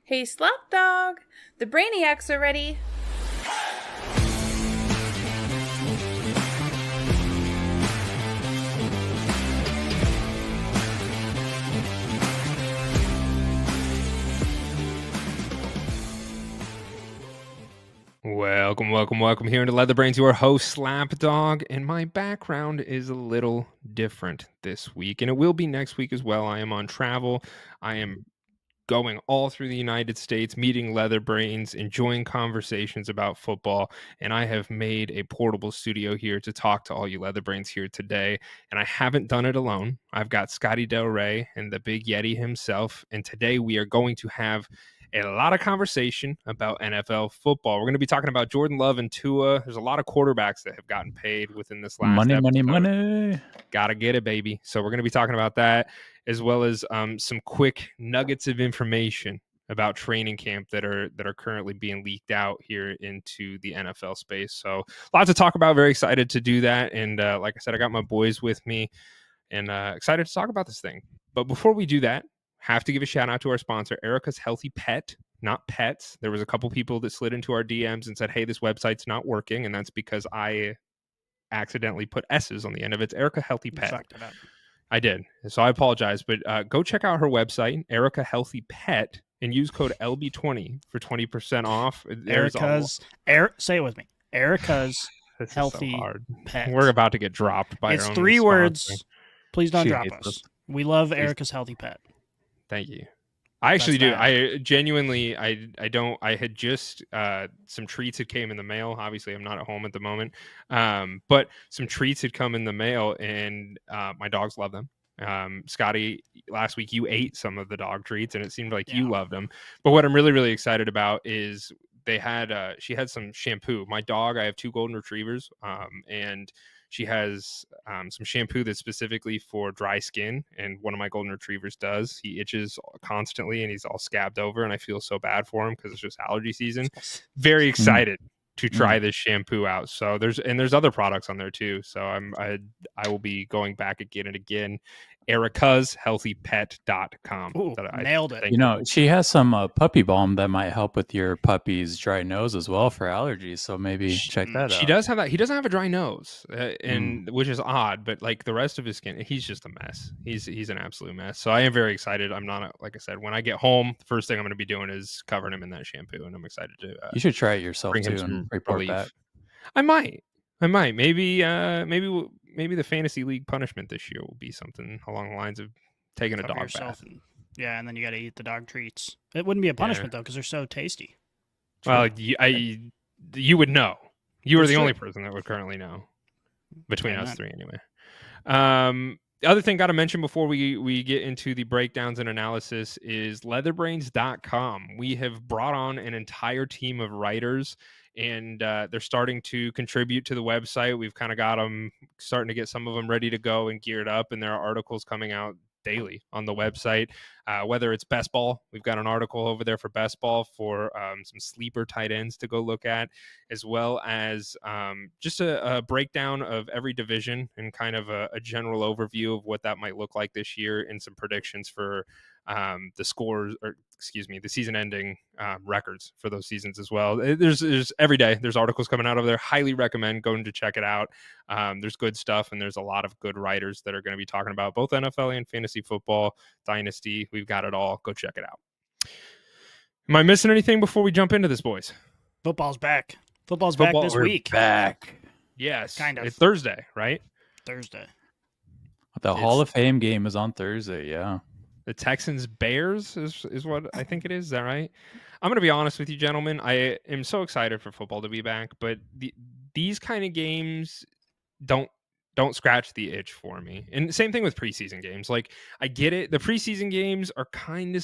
Hey, Slop Dog! The Brainiacs are ready! Welcome here into Leather Brains, your host, Slap Dog, and my background is a little different this week, and it will be next week as well. I am on travel. I am going all through the United States, meeting Leather Brains, enjoying conversations about football, and I have made a portable studio here to talk to all you Leather Brains here today, and I haven't done it alone. I've got Scotty Del Rey and the Big Yeti himself, and today we are going to have a lot of conversation about NFL football. We're going to be talking about Jordan Love and Tua. There's a lot of quarterbacks that have gotten paid within this last episode. Money. Gotta get it, baby. So we're going to be talking about that, as well as some quick nuggets of information about training camp that are currently being leaked out here into the NFL space. So lots to talk about. Very excited to do that. And like I said, I got my boys with me and excited to talk about this thing. But before we do that, have to give a shout out to our sponsor, Erica's Healthy Pet, not pets. There was a couple people that slid into our DMs and said, hey, this website's not working. And that's because I accidentally put S's on the end of it. It's Erica Healthy Pet. I did. So I apologize. But go check out her website, Erica Healthy Pet, and use code LB20 for 20% off. Say it with me. Erica's Healthy so Pet. We're about to get dropped by It's our own 3 sponsor. words. Please don't drop hates us. We love Erica's Healthy Pet. Thank you. I actually do. Bad. I genuinely, I don't, I had just, some treats had came in the mail. Obviously I'm not at home at the moment. But some treats had come in the mail and, my dogs love them. Scotty, last week you ate some of the dog treats and it seemed like you loved them. But what I'm really, really excited about is they had, she had some shampoo. My dog, I have 2 golden retrievers, and she has some shampoo that's specifically for dry skin. And one of my golden retrievers does. He itches constantly and he's all scabbed over. And I feel so bad for him because it's just allergy season. Very excited to try this shampoo out. So there's other products on there too. So I will be going back again and again. ericashealthypet.com. Ooh, nailed it. You know, she has some puppy balm that might help with your puppy's dry nose as well for allergies. So maybe check that out. She does have that. He doesn't have a dry nose, and which is odd. But like the rest of his skin, he's just a mess. He's an absolute mess. So I am very excited. I'm not like I said, when I get home, the first thing I'm going to be doing is covering him in that shampoo, and I'm excited to. You should try it yourself too and report relief. back. I might. Maybe the fantasy league punishment this year will be something along the lines of taking a dog bath. And then you got to eat the dog treats. It wouldn't be a punishment though, because they're so tasty. Well, you would know. You are the only person that would currently know between us three, anyway. The other thing got to mention before we get into the breakdowns and analysis is leatherbrains.com. We have brought on an entire team of writers, and they're starting to contribute to the website. We've kind of got them starting to get some of them ready to go and geared up, and there are articles coming out daily on the website, whether it's best ball. We've got an article over there for best ball for some sleeper tight ends to go look at, as well as just a breakdown of every division and kind of a general overview of what that might look like this year, and some predictions for the scores, or the season ending records for those seasons as well. There's every day there's articles coming out over there. Highly recommend going to check it out. There's good stuff, and there's a lot of good writers that are going to be talking about both NFL and fantasy football, dynasty. We've got it all. Go check it out. Am I missing anything before we jump into this, boys? Football's back. Football's back this week. Back. Yes. Kind of. It's Thursday, right? Thursday. The Hall of Fame game is on Thursday, yeah. The Texans Bears is what I think it is. Is that right? I'm going to be honest with you, gentlemen. I am so excited for football to be back, but these kind of games don't scratch the itch for me. And same thing with preseason games. Like, I get it. The preseason games are kind of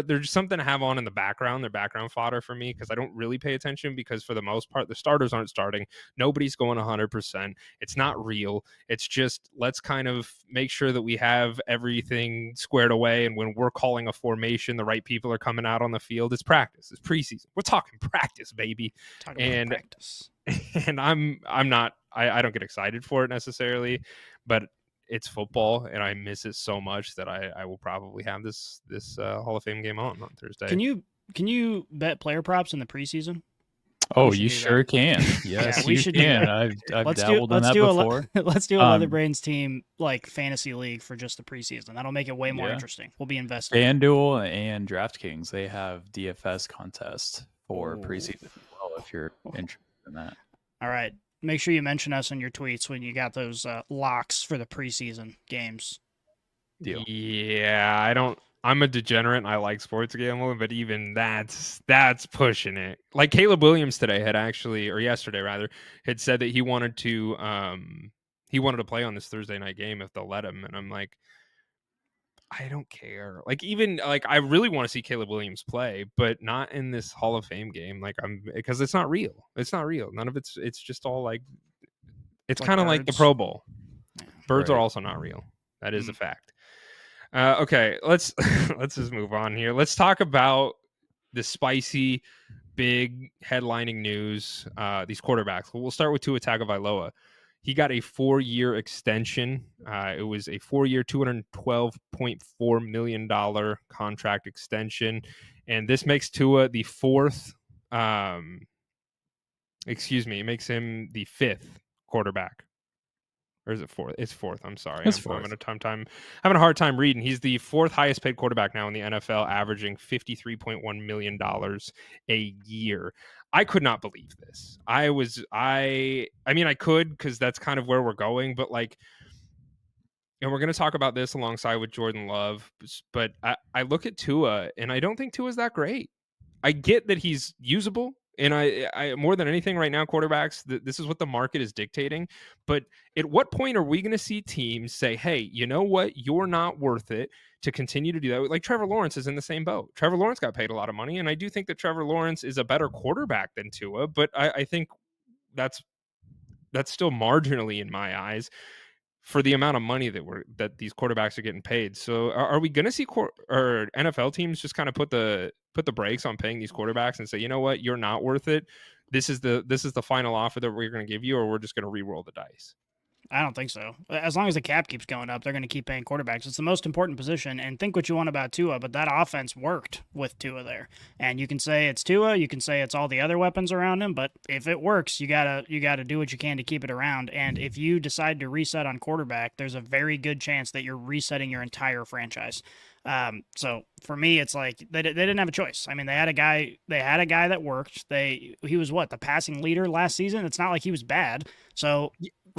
they're just something to have on in the background. They're background fodder for me because I don't really pay attention, because for the most part, the starters aren't starting. Nobody's going 100%. It's not real. It's just, let's kind of make sure that we have everything squared away. And when we're calling a formation, the right people are coming out on the field. It's practice. It's preseason. We're talking practice, baby. Practice. And I'm not, I don't get excited for it necessarily, but it's football and I miss it so much that I will probably have this Hall of Fame game on Thursday. Can you Can you bet player props in the preseason? Oh, should you do that. sure can. Yes, we you should do can. that. I've Let's dabbled in that before. Let's do a Um, Leatherbrains team like fantasy league for just the preseason. That'll make it way more Yeah. interesting. We'll be invested. FanDuel and DraftKings, they have DFS contests for Ooh. preseason as well if you're interested in that. All right. Make sure you mention us in your tweets when you got those locks for the preseason games. Deal. Yeah, I'm a degenerate and I like sports gambling, but even that's pushing it. Like Caleb Williams today yesterday rather, had said that he wanted to play on this Thursday night game if they'll let him. And I'm like, I don't care. I really want to see Caleb Williams play, but not in this Hall of Fame game. Because it's not real. It's not real. None of it's just all it's kind of like the Pro Bowl. Yeah. Birds Right. are also not real. That is a fact. Okay, let's just move on here. Let's talk about the spicy, big headlining news. These quarterbacks. We'll start with Tua Tagovailoa. He got a 4-year extension. It was a 4-year, $212.4 million contract extension, and this makes Tua the fourth. It makes him the fifth quarterback. Or is it fourth? It's fourth. I'm sorry. It's I'm fourth. having a hard time reading. He's the fourth highest paid quarterback now in the NFL, averaging $53.1 million a year. I could not believe this. I could, because that's kind of where we're going, but and we're going to talk about this alongside with Jordan Love, but I look at Tua and I don't think Tua's that great. I get that he's usable. And I more than anything right now, quarterbacks, this is what the market is dictating. But at what point are we going to see teams say, hey, you know what? You're not worth it to continue to do that. Like Trevor Lawrence is in the same boat. Trevor Lawrence got paid a lot of money. And I do think that Trevor Lawrence is a better quarterback than Tua. But I think that's still marginally in my eyes for the amount of money that these quarterbacks are getting paid. So are we going to see or NFL teams just kind of put the brakes on paying these quarterbacks and say, you know what, you're not worth it. This is the final offer that we're going to give you, or we're just going to re-roll the dice? I don't think so. As long as the cap keeps going up, they're going to keep paying quarterbacks. It's the most important position. And think what you want about Tua, but that offense worked with Tua there. And you can say it's Tua, you can say it's all the other weapons around him, but if it works, you gotta do what you can to keep it around. And if you decide to reset on quarterback, there's a very good chance that you're resetting your entire franchise. So for me, it's like they didn't have a choice. I mean, they had a guy that worked. He was the passing leader last season. It's not like he was bad. So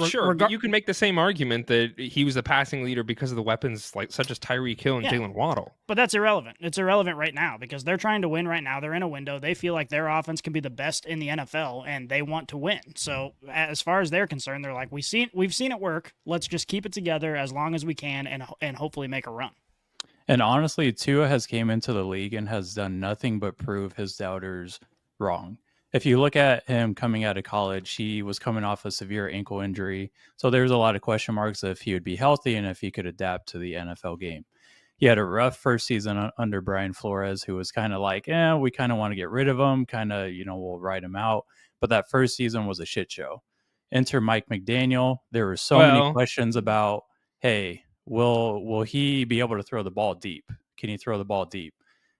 sure, but you can make the same argument that he was the passing leader because of the weapons such as Tyreek Hill and Jalen Waddle. But that's irrelevant. It's irrelevant right now because they're trying to win right now. They're in a window. They feel like their offense can be the best in the NFL, and they want to win. So as far as they're concerned, they're like, we've seen it work. Let's just keep it together as long as we can, and hopefully make a run. And honestly, Tua has came into the league and has done nothing but prove his doubters wrong. If you look at him coming out of college, he was coming off a severe ankle injury. So there's a lot of question marks if he would be healthy and if he could adapt to the NFL game. He had a rough first season under Brian Flores, who was kind of like, we kind of want to get rid of him. Kind of, we'll ride him out. But that first season was a shit show. Enter Mike McDaniel. There were so many questions about, hey, will he be able to throw the ball deep? Can he throw the ball deep?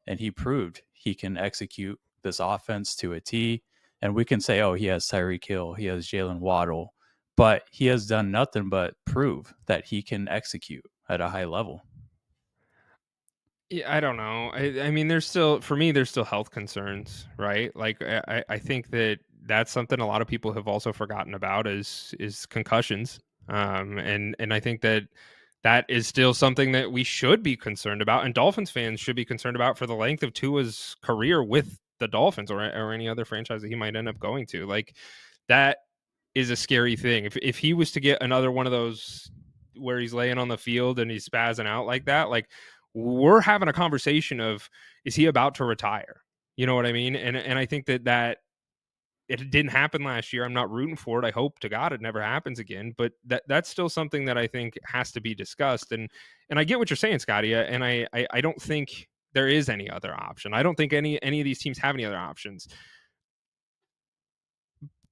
And he proved he can execute this offense to a T. And we can say, he has Tyreek Hill, he has Jalen Waddle, but he has done nothing but prove that he can execute at a high level. Yeah, I don't know. I mean, there's still health concerns, right? Like, I think that's something a lot of people have also forgotten about is concussions. And I think that is still something that we should be concerned about, and Dolphins fans should be concerned about for the length of Tua's career with the Dolphins or any other franchise that he might end up going to. Like, that is a scary thing. If he was to get another one of those where he's laying on the field and he's spazzing out like that, like, we're having a conversation of, is he about to retire? You know what I mean? And I think that it didn't happen last year. I'm not rooting for it. I hope to God it never happens again. But that's still something that I think has to be discussed. And I get what you're saying, Scotty. And I don't think there is any other option. I don't think any of these teams have any other options.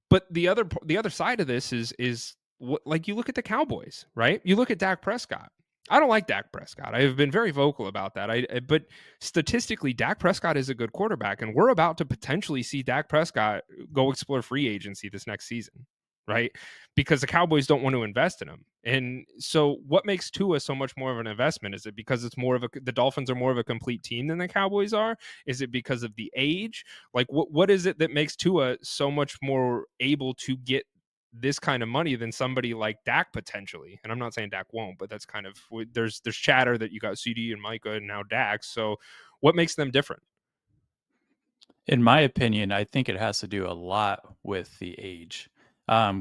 But the other side of this is what, like, you look at the Cowboys, right? You look at Dak Prescott. I don't like Dak Prescott. I've been very vocal about that. But statistically, Dak Prescott is a good quarterback, and we're about to potentially see Dak Prescott go explore free agency this next season, right? Because the Cowboys don't want to invest in him. And so what makes Tua so much more of an investment? Is it because it's more of the Dolphins are more of a complete team than the Cowboys are? Is it because of the age? Like what is it that makes Tua so much more able to get this kind of money than somebody like Dak potentially? And I'm not saying Dak won't, but that's kind of there's chatter that you got CeeDee and Micah and now Dak. So what makes them different? In my opinion, I think it has to do a lot with the age.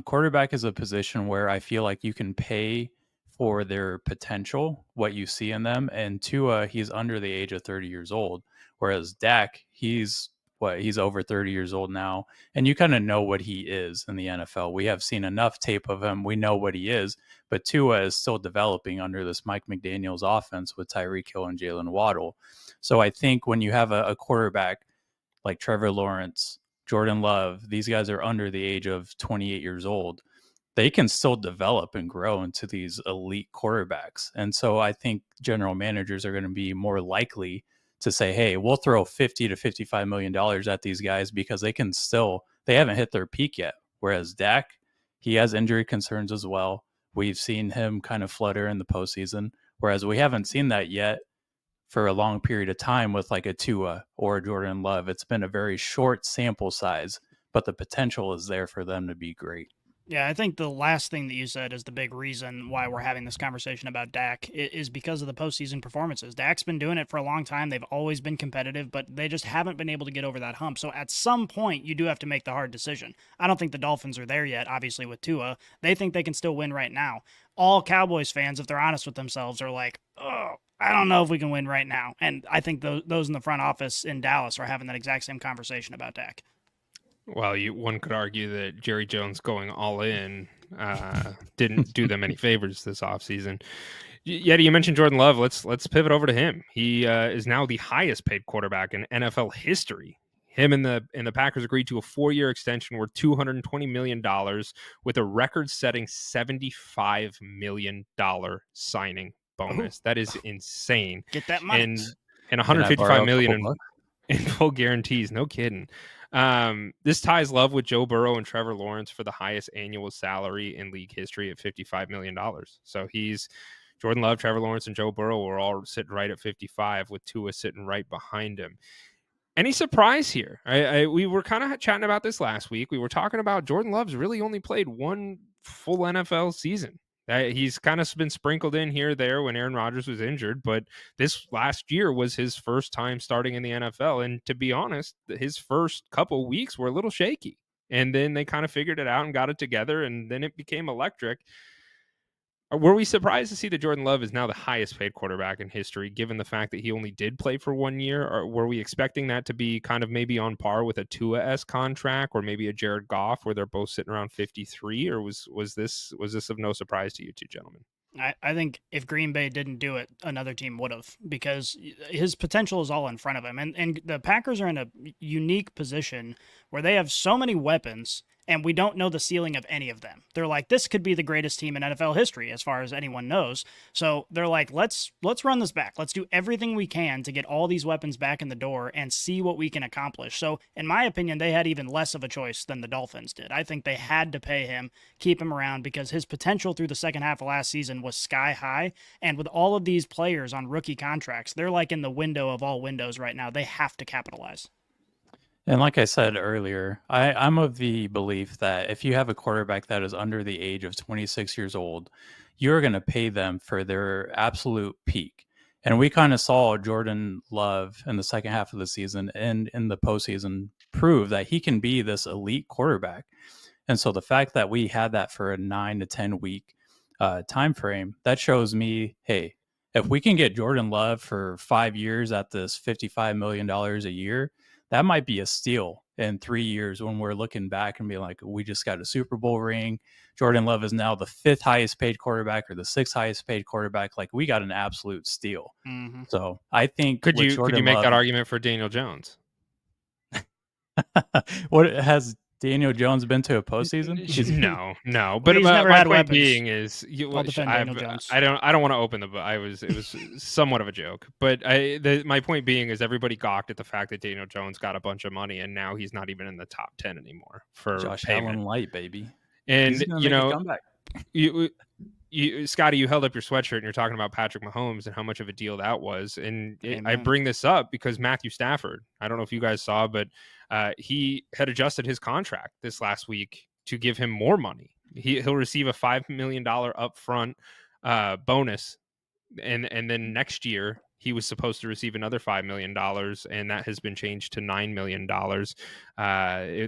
Quarterback is a position where I feel like you can pay for their potential, what you see in them. And Tua, he's under the age of 30 years old, whereas Dak, he's over 30 years old now, and you kind of know what he is in the NFL. We have seen enough tape of him. We know what he is, but Tua is still developing under this Mike McDaniel's offense with Tyreek Hill and Jalen Waddle. So I think when you have a quarterback like Trevor Lawrence, Jordan Love, these guys are under the age of 28 years old. They can still develop and grow into these elite quarterbacks. And so I think general managers are going to be more likely to say, hey, we'll throw $50 to $55 million at these guys because they haven't hit their peak yet. Whereas Dak, he has injury concerns as well. We've seen him kind of flutter in the postseason, whereas we haven't seen that yet for a long period of time with like a Tua or a Jordan Love. It's been a very short sample size, but the potential is there for them to be great. Yeah, I think the last thing that you said is the big reason why we're having this conversation about Dak is because of the postseason performances. Dak's been doing it for a long time. They've always been competitive, but they just haven't been able to get over that hump. So at some point, you do have to make the hard decision. I don't think the Dolphins are there yet, obviously, with Tua. They think they can still win right now. All Cowboys fans, if they're honest with themselves, are like, oh, I don't know if we can win right now. And I think those in the front office in Dallas are having that exact same conversation about Dak. Well, one could argue that Jerry Jones going all in didn't do them any favors this offseason. Yet you mentioned Jordan Love. Let's pivot over to him. He is now the highest paid quarterback in NFL history. Him and the Packers agreed to a 4-year extension worth $220 million with a record-setting $75 million signing bonus. That is insane. Get that money. And $155 million in full guarantees. No kidding. This ties Love with Joe Burrow and Trevor Lawrence for the highest annual salary in league history at $55 million. So Jordan Love, Trevor Lawrence, and Joe Burrow are all sitting right at 55 with Tua sitting right behind him. Any surprise here? We were kind of chatting about this last week. We were talking about Jordan Love's really only played one full NFL season. He's kind of been sprinkled in here or there when Aaron Rodgers was injured, but this last year was his first time starting in the NFL. And to be honest, his first couple weeks were a little shaky. And then they kind of figured it out and got it together, and then it became electric. Were we surprised to see that Jordan Love is now the highest paid quarterback in history, given the fact that he only did play for 1 year? Or were we expecting that to be kind of maybe on par with a Tua-esque contract or maybe a Jared Goff where they're both sitting around 53? Or was this of no surprise to you two gentlemen? I think if Green Bay didn't do it, another team would have, because his potential is all in front of him. And the Packers are in a unique position where they have so many weapons, and we don't know the ceiling of any of them. They're like, this could be the greatest team in NFL history as far as anyone knows. So they're like, let's run this back. Let's do everything we can to get all these weapons back in the door and see what we can accomplish. So in my opinion, they had even less of a choice than the Dolphins did. I think they had to pay him, keep him around, because his potential through the second half of last season was sky high. And with all of these players on rookie contracts, they're like in the window of all windows right now. They have to capitalize. And like I said earlier, I'm of the belief that if you have a quarterback that is under the age of 26 years old, you're going to pay them for their absolute peak. And we kind of saw Jordan Love in the second half of the season and in the postseason prove that he can be this elite quarterback. And so the fact that we had that for a 9 to 10 week time frame, that shows me, hey, if we can get Jordan Love for 5 years at this $55 million a year, that might be a steal in 3 years when we're looking back and be like, we just got a Super Bowl ring. Jordan Love is now the 5th highest paid quarterback or the 6th highest paid quarterback. Like, we got an absolute steal. Mm-hmm. So I think could you make that argument for Daniel Jones? What has Daniel Jones been to a postseason? No. But he's my, never my had point weapons. being is, I'll defend Daniel Jones. I don't want to open the. It was somewhat of a joke, but my point being is everybody gawked at the fact that Daniel Jones got a bunch of money and now he's not even in the top 10 anymore for Josh payment. Allen light, baby. And He's gonna make a comeback. Scotty, you held up your sweatshirt and you're talking about Patrick Mahomes and how much of a deal that was. And I Amen. bring this up because Matthew Stafford, I don't know if you guys saw, but he had adjusted his contract this last week to give him more money. He'll receive a $5 million upfront bonus. And then next year, he was supposed to receive another $5 million, and that has been changed to $9 million.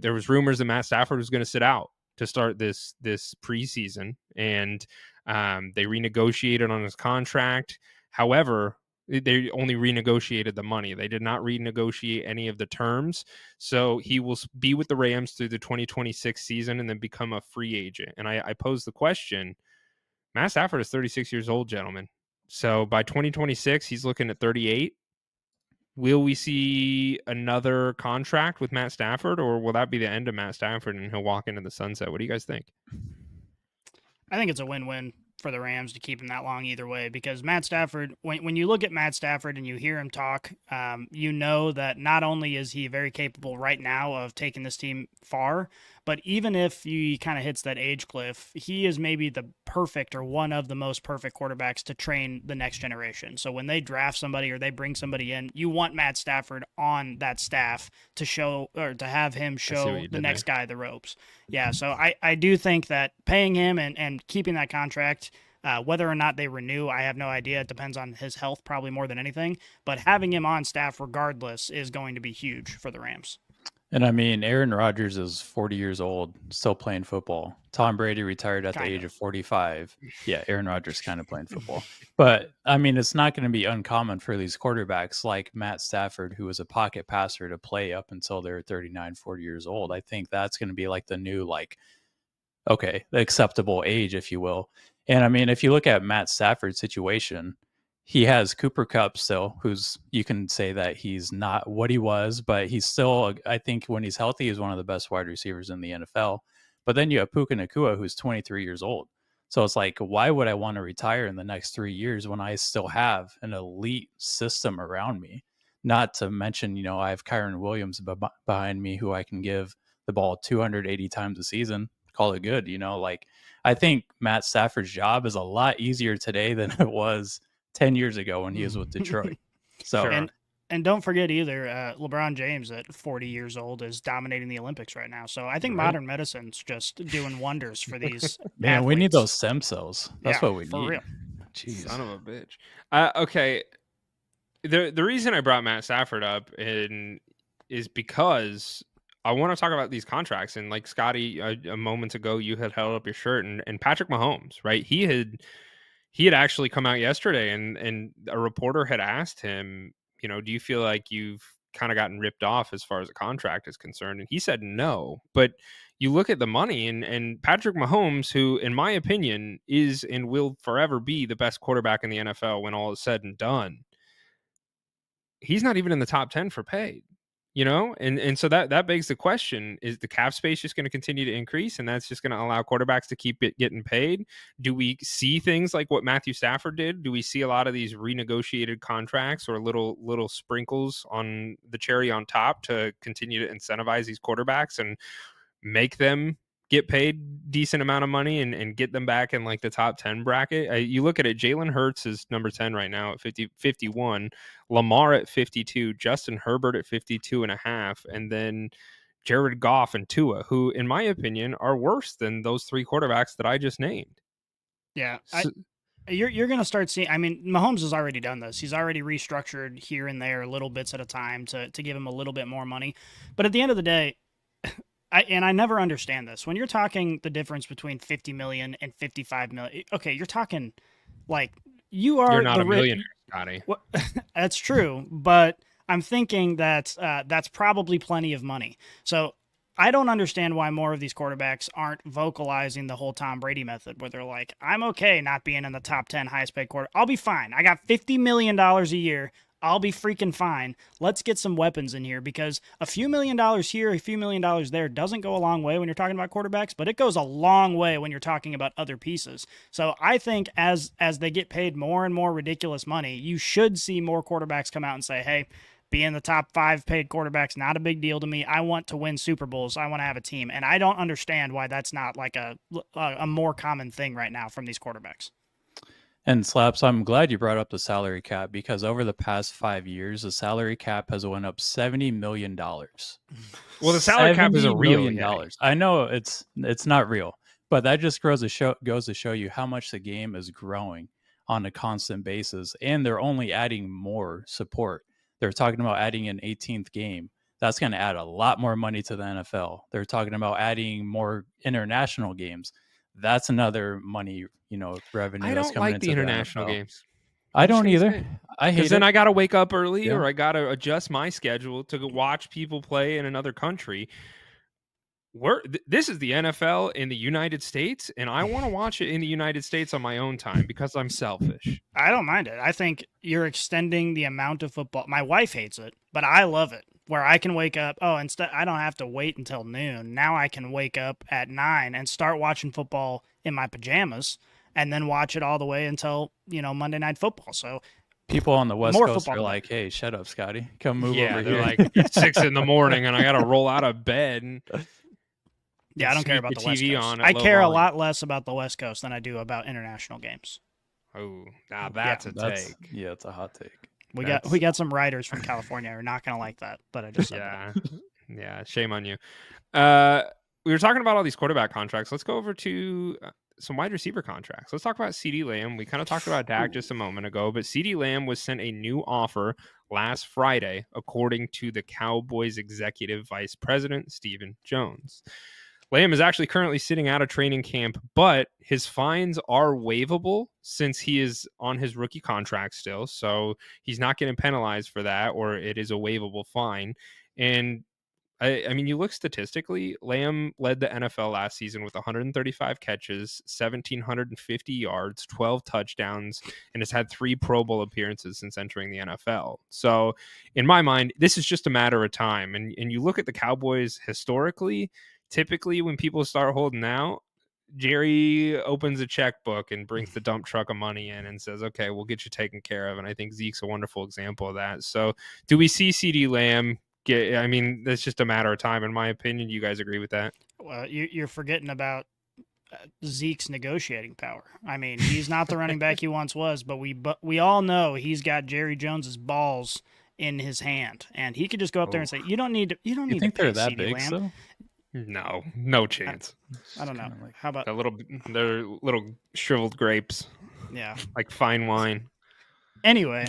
There was rumors that Matt Stafford was going to sit out to start this preseason, and they renegotiated on his contract. However, they only renegotiated the money. They did not renegotiate any of the terms. So he will be with the Rams through the 2026 season and then become a free agent. And I pose the question, Matt Stafford is 36 years old, gentlemen. So by 2026, he's looking at 38. Will we see another contract with Matt Stafford, or will that be the end of Matt Stafford and he'll walk into the sunset? What do you guys think? I think it's a win-win for the Rams to keep him that long either way, because Matt Stafford, when you look at Matt Stafford and you hear him talk, you know that not only is he very capable right now of taking this team far, but even if he kind of hits that age cliff, he is maybe the perfect or one of the most perfect quarterbacks to train the next generation. So when they draft somebody or they bring somebody in, you want Matt Stafford on that staff to show, or to have him show the next guy the ropes. Yeah, so I do think that paying him and keeping that contract, whether or not they renew, I have no idea. It depends on his health probably more than anything. But having him on staff regardless is going to be huge for the Rams. And I mean, Aaron Rodgers is 40 years old, still playing football. Tom Brady retired at the age of 45. Yeah, Aaron Rodgers kind of playing football. But I mean, it's not going to be uncommon for these quarterbacks like Matt Stafford, who was a pocket passer, to play up until they're 39, 40 years old. I think that's going to be like the new, the acceptable age, if you will. And I mean, if you look at Matt Stafford's situation, he has Cooper Kupp still, who's, you can say that he's not what he was, but he's still, I think when he's healthy, he's one of the best wide receivers in the NFL. But then you have Puka Nacua, who's 23 years old. So it's like, why would I want to retire in the next 3 years when I still have an elite system around me? Not to mention, I have Kyron Williams behind me, who I can give the ball 280 times a season, call it good. I think Matt Stafford's job is a lot easier today than it was 10 years ago when he was with Detroit. So, sure. And don't forget either, LeBron James at 40 years old is dominating the Olympics right now. So I think modern medicine's just doing wonders for these Man, athletes. We need those stem cells. That's what we need. For real. Jeez. Son of a bitch. Okay. The reason I brought Matt Stafford up is because I want to talk about these contracts. And like Scotty, a moment ago, you had held up your shirt, and Patrick Mahomes, right? He had actually come out yesterday, and a reporter had asked him, do you feel like you've kind of gotten ripped off as far as a contract is concerned? And he said no. But you look at the money, and Patrick Mahomes, who, in my opinion, is and will forever be the best quarterback in the NFL when all is said and done, he's not even in the top 10 for paid. And so that begs the question, is the cap space just going to continue to increase, and that's just going to allow quarterbacks to keep getting paid? Do we see things like what Matthew Stafford did? Do we see a lot of these renegotiated contracts or little sprinkles on the cherry on top to continue to incentivize these quarterbacks and make them get paid decent amount of money and get them back in like the top 10 bracket? You look at it, Jalen Hurts is number 10 right now at 51, Lamar at 52, Justin Herbert at 52.5, and then Jared Goff and Tua, who in my opinion are worse than those three quarterbacks that I just named. Yeah. You're going to start seeing, Mahomes has already done this. He's already restructured here and there little bits at a time to give him a little bit more money. But at the end of the day, I never understand this. When you're talking the difference between 50 million and 55 million, okay, you're talking like you're not a millionaire, Scotty. Well, that's true, but I'm thinking that that's probably plenty of money. So I don't understand why more of these quarterbacks aren't vocalizing the whole Tom Brady method, where they're like, I'm okay not being in the top 10 highest paid quarter. I'll be fine. I got $50 million a year. I'll be freaking fine. Let's get some weapons in here, because a few $1 million here, a few $1 million there doesn't go a long way when you're talking about quarterbacks, but it goes a long way when you're talking about other pieces. So I think as they get paid more and more ridiculous money, you should see more quarterbacks come out and say, hey, be in the top 5 paid quarterbacks, not a big deal to me. I want to win Super Bowls. I want to have a team. And I don't understand why that's not like a more common thing right now from these quarterbacks. And Slaps, I'm glad you brought up the salary cap, because over the past 5 years, the salary cap has went up $70 million. Well, the salary cap isn't real yet. I know it's not real, but that just goes to show you how much the game is growing on a constant basis, and they're only adding more support. They're talking about adding an 18th game. That's going to add a lot more money to the NFL. They're talking about adding more international games. That's another money, revenue. I that's don't coming like into the international games. I don't either. I hate it. Because then I got to wake up early, or I got to adjust my schedule to go watch people play in another country. This is the NFL in the United States, and I want to watch it in the United States on my own time because I'm selfish. I don't mind it. I think you're extending the amount of football. My wife hates it, but I love it. Where I can wake up, instead I don't have to wait until noon. Now I can wake up at 9 and start watching football in my pajamas, and then watch it all the way until, Monday Night Football. So people on the West Coast are like, hey, shut up, Scotty. Come move over they're here. like, it's 6 a.m. and I got to roll out of bed. And yeah, I don't care about the West TV Coast. on I care a volume. lot less about the West Coast than I do about international games. Oh, now that's a take. Yeah, it's a hot take. We got some writers from California who are not going to like that I just said. Yeah, shame on you. We were talking about all these quarterback contracts. Let's go over to some wide receiver contracts. Let's talk about CeeDee Lamb. We kind of talked about Dak just a moment ago, but CeeDee Lamb was sent a new offer last Friday, according to the Cowboys executive vice president, Stephen Jones. Lamb is actually currently sitting out of training camp, but his fines are waivable since he is on his rookie contract still. So he's not getting penalized for that, or it is a waivable fine. And I mean, you look statistically, Lamb led the NFL last season with 135 catches, 1,750 yards, 12 touchdowns, and has had 3 Pro Bowl appearances since entering the NFL. So in my mind, this is just a matter of time. And you look at the Cowboys historically, typically when people start holding out, Jerry opens a checkbook and brings the dump truck of money in and says, okay, we'll get you taken care of. And I think Zeke's a wonderful example of that. So do we see CeeDee Lamb get, I mean, that's just a matter of time, in my opinion. You guys agree with that? Well, you're forgetting about Zeke's negotiating power. I mean, he's not the running back he once was, but we all know he's got Jerry Jones's balls in his hand, and he could just go up there and say, you don't need You to think they're pay that CeeDee big, Lamb. so? No chance. I don't know. How about They're little shriveled grapes, yeah? like fine wine. Anyway,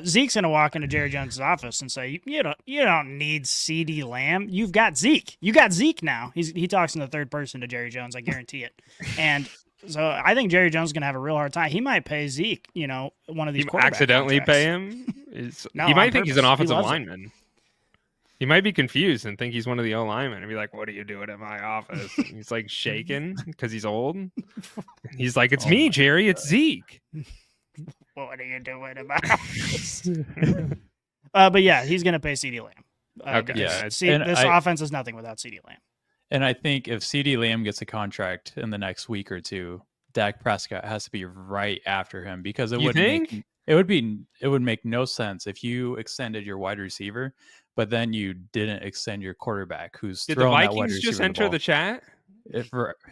Zeke's gonna walk into Jerry Jones' office and say, "You don't need CeeDee Lamb. You've got Zeke. You got Zeke now." He talks in the third person to Jerry Jones. I guarantee it. And so I think Jerry Jones is gonna have a real hard time. He might pay Zeke, one of these quarterback accidentally contracts. pay him. No, he on might think he's an purpose. He offensive loves it. lineman. He might be confused and think he's one of the O linemen and be like, "What are you doing at my office?" And he's like shaking because he's old. He's like, "It's me, Jerry. It's Zeke." What are you doing about this? But yeah, he's going to pay CeeDee Lamb. Okay. Yeah. This offense is nothing without CeeDee Lamb. And I think if CeeDee Lamb gets a contract in the next week or two, Dak Prescott has to be right after him, because it would make no sense if you extended your wide receiver, but then you didn't extend your quarterback who's Did the throwing that wide Vikings receiver just enter the chat?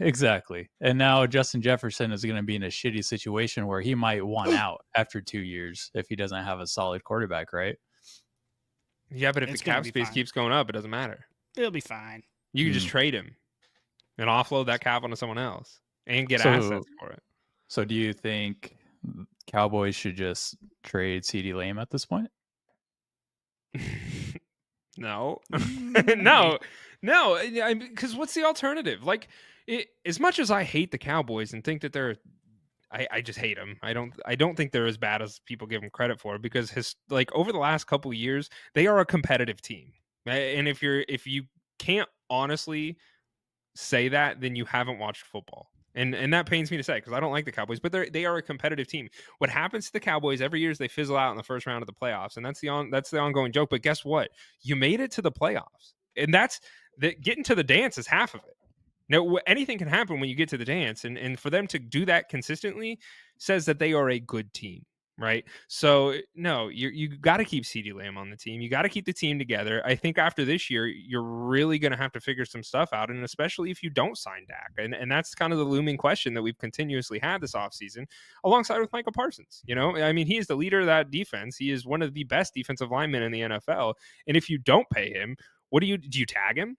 Exactly. And now Justin Jefferson is going to be in a shitty situation where he might want out after 2 years if he doesn't have a solid quarterback, right? Yeah, but if It's the gonna cap be space fine. keeps going up, it doesn't matter. It'll be fine. You can just trade him and offload that cap onto someone else and get assets for it. So do you think Cowboys should just trade CeeDee Lamb at this point? No, no, because what's the alternative? Like, as much as I hate the Cowboys and think that they're, I just hate them. I don't think they're as bad as people give them credit for, because over the last couple of years, they are a competitive team. And if you can't honestly say that, then you haven't watched football. And that pains me to say because I don't like the Cowboys, but they are a competitive team. What happens to the Cowboys every year is they fizzle out in the first round of the playoffs, and that's the ongoing joke. But guess what? You made it to the playoffs, and getting to the dance is half of it. Now, anything can happen when you get to the dance, and for them to do that consistently says that they are a good team, right? So, no, you got to keep CeeDee Lamb on the team. You got to keep the team together. I think after this year, you're really going to have to figure some stuff out, and especially if you don't sign Dak. And that's kind of the looming question that we've continuously had this offseason alongside with Michael Parsons. I mean, he is the leader of that defense. He is one of the best defensive linemen in the NFL. And if you don't pay him, do you tag him?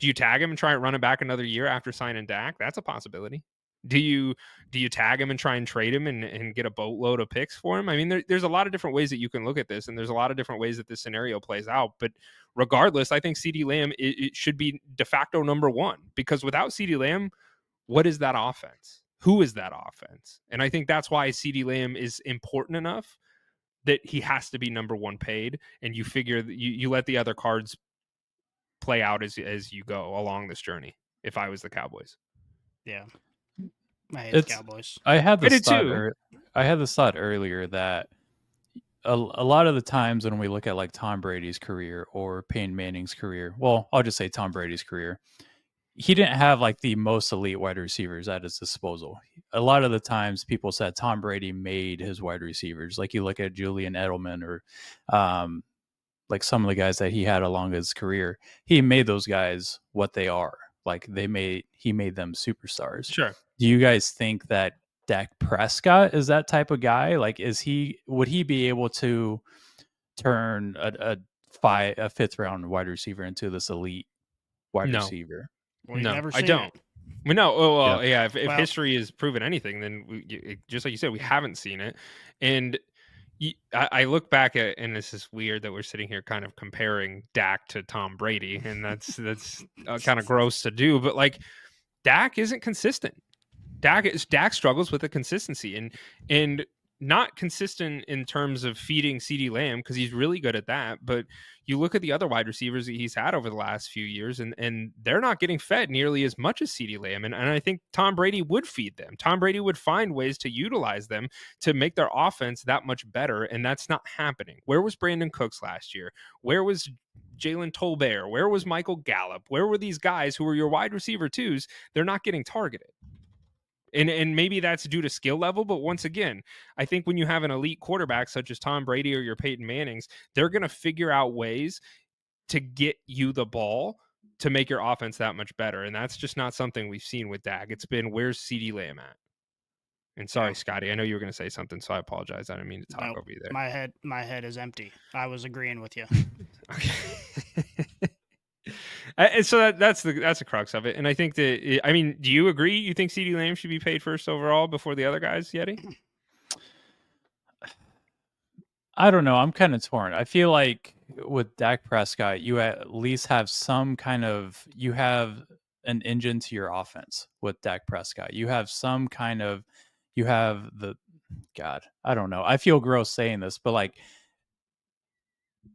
Do you tag him and try and run him back another year after signing Dak? That's a possibility. Do you tag him and try and trade him and get a boatload of picks for him? I mean, there's a lot of different ways that you can look at this, and there's a lot of different ways that this scenario plays out. But regardless, I think CeeDee Lamb it should be de facto number one, because without CeeDee Lamb, what is that offense? Who is that offense? And I think that's why CeeDee Lamb is important enough that he has to be number one paid, and you figure that you let the other cards play out as you go along this journey. If I was the Cowboys, yeah, I hate the Cowboys. I had the thought earlier that a lot of the times when we look at like Tom Brady's career or Peyton Manning's career, well, I'll just say Tom Brady's career, he didn't have like the most elite wide receivers at his disposal. A lot of the times people said Tom Brady made his wide receivers. Like you look at Julian Edelman or like some of the guys that he had along his career, he made those guys what they are. Like he made them superstars. Sure. Do you guys think that Dak Prescott is that type of guy? Like, would he be able to turn a fifth round wide receiver into this elite wide receiver? Well, no, I don't. No. Oh, well, yeah. If history has proven anything, then just like you said, we haven't seen it. And I look back at, and this is weird that we're sitting here kind of comparing Dak to Tom Brady, and that's kind of gross to do. But like, Dak isn't consistent. Dak struggles with the consistency and not consistent in terms of feeding CeeDee Lamb, because he's really good at that. But you look at the other wide receivers that he's had over the last few years, and they're not getting fed nearly as much as CeeDee Lamb. And I think Tom Brady would feed them. Tom Brady would find ways to utilize them to make their offense that much better. And that's not happening. Where was Brandon Cooks last year? Where was Jalen Tolbert? Where was Michael Gallup? Where were these guys who were your wide receiver twos? They're not getting targeted. And maybe that's due to skill level, but once again, I think when you have an elite quarterback such as Tom Brady or your Peyton Mannings, they're going to figure out ways to get you the ball to make your offense that much better. And that's just not something we've seen with Dak. It's been, where's CeeDee Lamb at? And sorry, Scotty, I know you were going to say something, so I apologize. I didn't mean to talk over you there. My head is empty. I was agreeing with you. Okay. And so that's the crux of it. And I think that, I mean, do you agree? You think CeeDee Lamb should be paid first overall before the other guys, Yeti? I don't know. I'm kind of torn. I feel like with Dak Prescott, you at least have you have an engine to your offense with Dak Prescott. You have I don't know. I feel gross saying this, but like,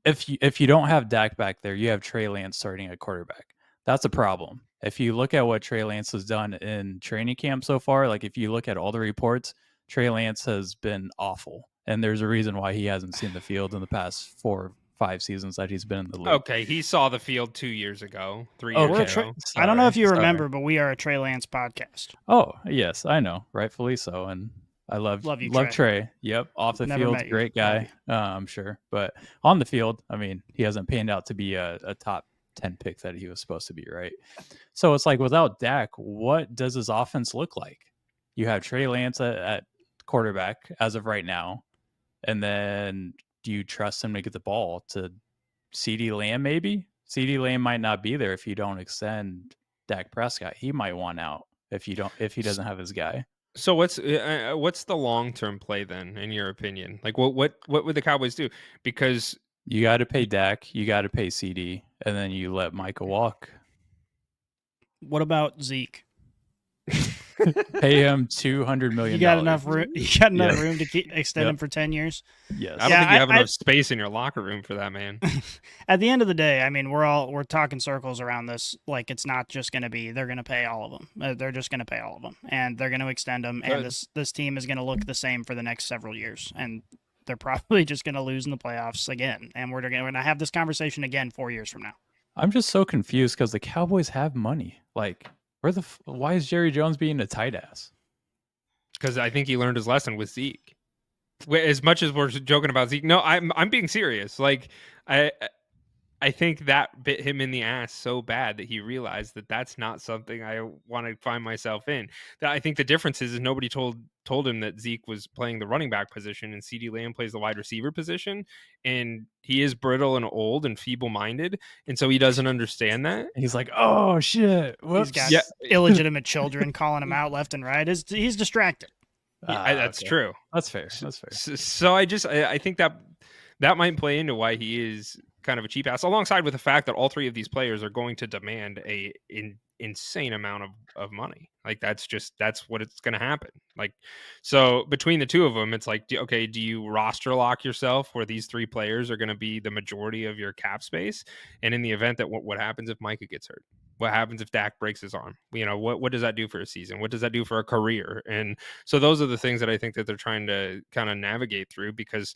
if you don't have Dak back there, you have Trey Lance starting at quarterback. That's a problem. If you look at what Trey Lance has done in training camp so far, like if you look at all the reports, Trey Lance has been awful. And there's a reason why he hasn't seen the field in the past 4 or 5 seasons that he's been in the league. Okay, he saw the field 2 years ago, 3 years ago. I don't know if you remember, but we are a Trey Lance podcast. Oh, yes, I know. Rightfully so. And I love Trey. Yep. Off the field, great guy, I'm sure. But on the field, I mean, he hasn't panned out to be a top 10 pick that he was supposed to be, right? So it's like, without Dak, what does his offense look like? You have Trey Lance at quarterback as of right now. And then do you trust him to get the ball to CeeDee Lamb maybe? CeeDee Lamb might not be there if you don't extend Dak Prescott. He might want out if he doesn't have his guy. So what's the long-term play then, in your opinion? Like what would the Cowboys do? Because you got to pay Dak, you got to pay CeeDee, and then you let Micah walk. What about Zeke? Pay him $200 million. You got enough room. You got enough Yeah. room to extend him for 10 years. Yes. I don't think you have enough space in your locker room for that, man. At the end of the day, I mean, we're talking circles around this. Like, it's not just going to be they're going to pay all of them. They're just going to pay all of them, and they're going to extend them. And this team is going to look the same for the next several years. And they're probably just going to lose in the playoffs again. And we're going to have this conversation again 4 years from now. I'm just so confused because the Cowboys have money. Like, why is Jerry Jones being a tight ass? Because I think he learned his lesson with Zeke. As much as we're joking about Zeke, no, I'm being serious. Like, I think that bit him in the ass so bad that he realized that that's not something I want to find myself in. That I think the difference is nobody told him that Zeke was playing the running back position and CeeDee Lamb plays the wide receiver position, and he is brittle and old and feeble-minded, and so he doesn't understand that. He's like, oh shit, whoops. He's got illegitimate children calling him out left and right. He's distracted. That's true. That's fair. So I think that might play into why he is kind of a cheap ass, alongside with the fact that all three of these players are going to demand an insane amount of money. Like, that's what it's going to happen. Like, so between the two of them, it's like, do you roster lock yourself where these three players are going to be the majority of your cap space? And in the event that what happens if Micah gets hurt? What happens if Dak breaks his arm? What does that do for a season? What does that do for a career? And so those are the things that I think that they're trying to kind of navigate through, because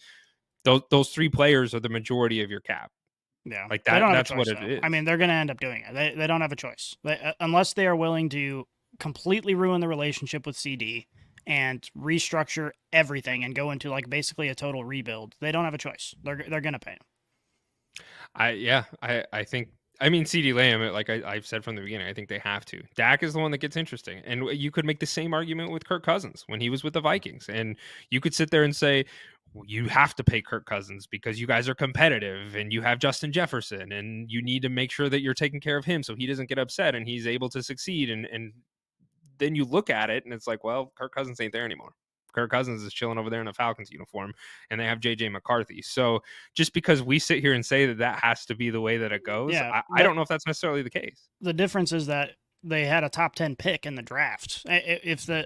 those three players are the majority of your cap. Yeah, like that. That's what it is. I mean, they're going to end up doing it. They don't have a choice unless they are willing to completely ruin the relationship with CeeDee and restructure everything and go into like basically a total rebuild. They don't have a choice. They're going to pay him. I think. I mean, CeeDee Lamb, like I've said from the beginning, I think they have to. Dak is the one that gets interesting. And you could make the same argument with Kirk Cousins when he was with the Vikings. And you could sit there and say, well, you have to pay Kirk Cousins because you guys are competitive and you have Justin Jefferson and you need to make sure that you're taking care of him so he doesn't get upset and he's able to succeed. And then you look at it and it's like, well, Kirk Cousins ain't there anymore. Kirk Cousins is chilling over there in a Falcons uniform, and they have JJ McCarthy. So just because we sit here and say that has to be the way that it goes, I don't know if that's necessarily the case. The difference is that they had a top 10 pick in the draft. If the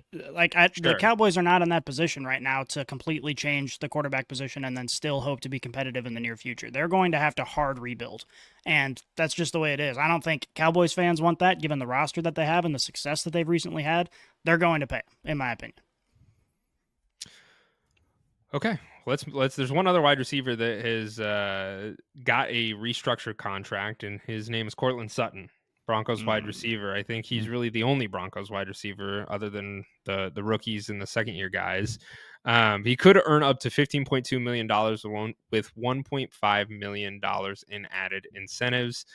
Cowboys are not in that position right now to completely change the quarterback position and then still hope to be competitive in the near future. They're going to have to hard rebuild, and that's just the way it is. I don't think Cowboys fans want that, given the roster that they have and the success that they've recently had. They're going to pay, in my opinion. Okay, let's. There's one other wide receiver that has got a restructured contract, and his name is Courtland Sutton, Broncos wide receiver. I think he's really the only Broncos wide receiver other than the rookies and the second-year guys. He could earn up to $15.2 million alone, with $1.5 million in added incentives.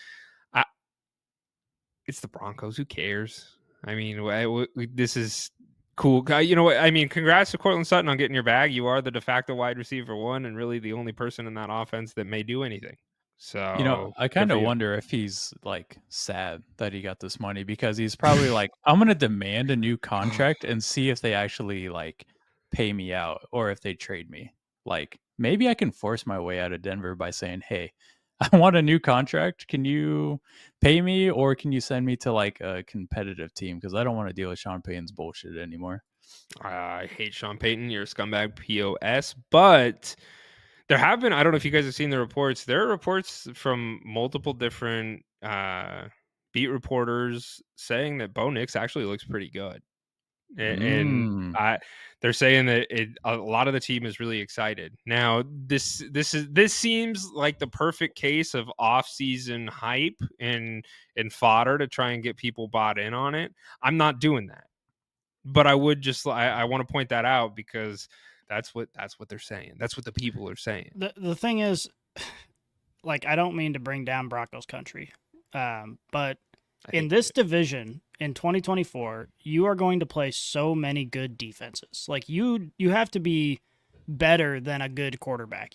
It's the Broncos. Who cares? I mean, this is cool. You know what? I mean, congrats to Courtland Sutton on getting your bag. You are the de facto wide receiver one and really the only person in that offense that may do anything. So, I kind of wonder if he's like sad that he got this money, because he's probably like, I'm going to demand a new contract and see if they actually like pay me out or if they trade me. Like, maybe I can force my way out of Denver by saying, hey, I want a new contract. Can you pay me, or can you send me to like a competitive team? Because I don't want to deal with Sean Payton's bullshit anymore. I hate Sean Payton. You're a scumbag POS. But there have been, I don't know if you guys have seen the reports. There are reports from multiple different beat reporters saying that Bo Nix actually looks pretty good. And they're saying that a lot of the team is really excited. Now, this seems like the perfect case of off-season hype and fodder to try and get people bought in on it. I'm not doing that, but I would just I want to point that out because that's what they're saying. That's what the people are saying. The thing is, like, I don't mean to bring down Broncos country, but in this division in 2024, you are going to play so many good defenses. Like, you have to be better than a good quarterback.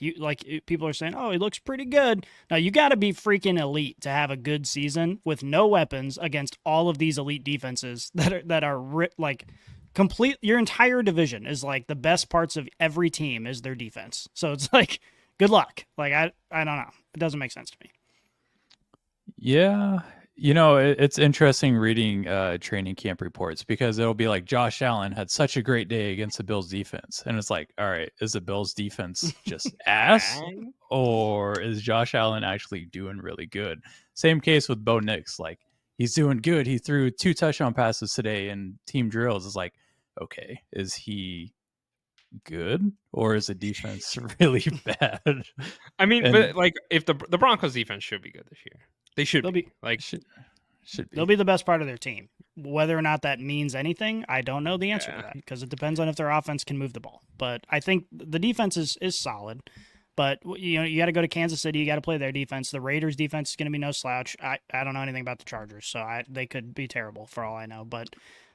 People are saying, "Oh, he looks pretty good." Now, you got to be freaking elite to have a good season with no weapons against all of these elite defenses that are like complete. Your entire division is like the best parts of every team is their defense. So it's like, good luck. Like, I don't know. It doesn't make sense to me. Yeah. It's interesting reading training camp reports because it'll be like Josh Allen had such a great day against the Bills defense. And it's like, all right, is the Bills defense just ass? Or is Josh Allen actually doing really good? Same case with Bo Nix. Like, he's doing good. He threw 2 touchdown passes today in team drills. It's like, okay, is he good or is the defense really bad? I mean, And- but like, if the Broncos defense should be good this year, they should They'll be. Like, should be. They'll be the best part of their team. Whether or not that means anything, I don't know the answer to Yeah. that because it depends on if their offense can move the ball. But I think the defense is solid. But you got to go to Kansas City. You got to play their defense. The Raiders' defense is going to be no slouch. I don't know anything about the Chargers, so they could be terrible for all I know. But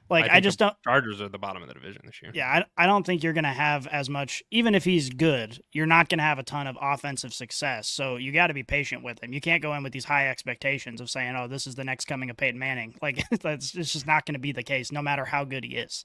like, I think just the don't. Chargers are the bottom of the division this year. Yeah, I don't think you're going to have as much. Even if he's good, you're not going to have a ton of offensive success. So you got to be patient with him. You can't go in with these high expectations of saying, "Oh, this is the next coming of Peyton Manning." Like it's just not going to be the case, no matter how good he is.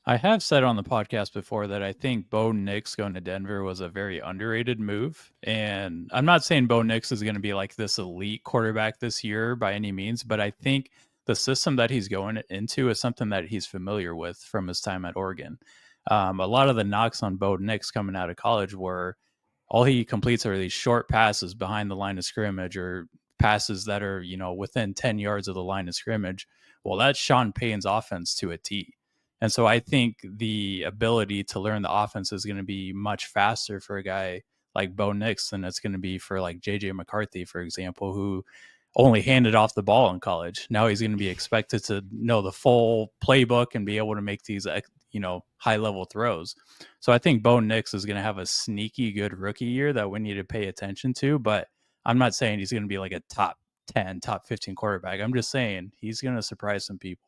I have said on the podcast before that I think Bo Nix going to Denver was a very underrated move. And I'm not saying Bo Nix is going to be like this elite quarterback this year by any means, but I think the system that he's going into is something that he's familiar with from his time at Oregon. A lot of the knocks on Bo Nix coming out of college were all he completes are these short passes behind the line of scrimmage or passes that are, within 10 yards of the line of scrimmage. Well, that's Sean Payton's offense to a T. And so I think the ability to learn the offense is going to be much faster for a guy like Bo Nix than it's going to be for like JJ McCarthy, for example, who only handed off the ball in college. Now he's going to be expected to know the full playbook and be able to make these, high level throws. So I think Bo Nix is going to have a sneaky good rookie year that we need to pay attention to. But I'm not saying he's going to be like a top 10, top 15 quarterback. I'm just saying he's going to surprise some people.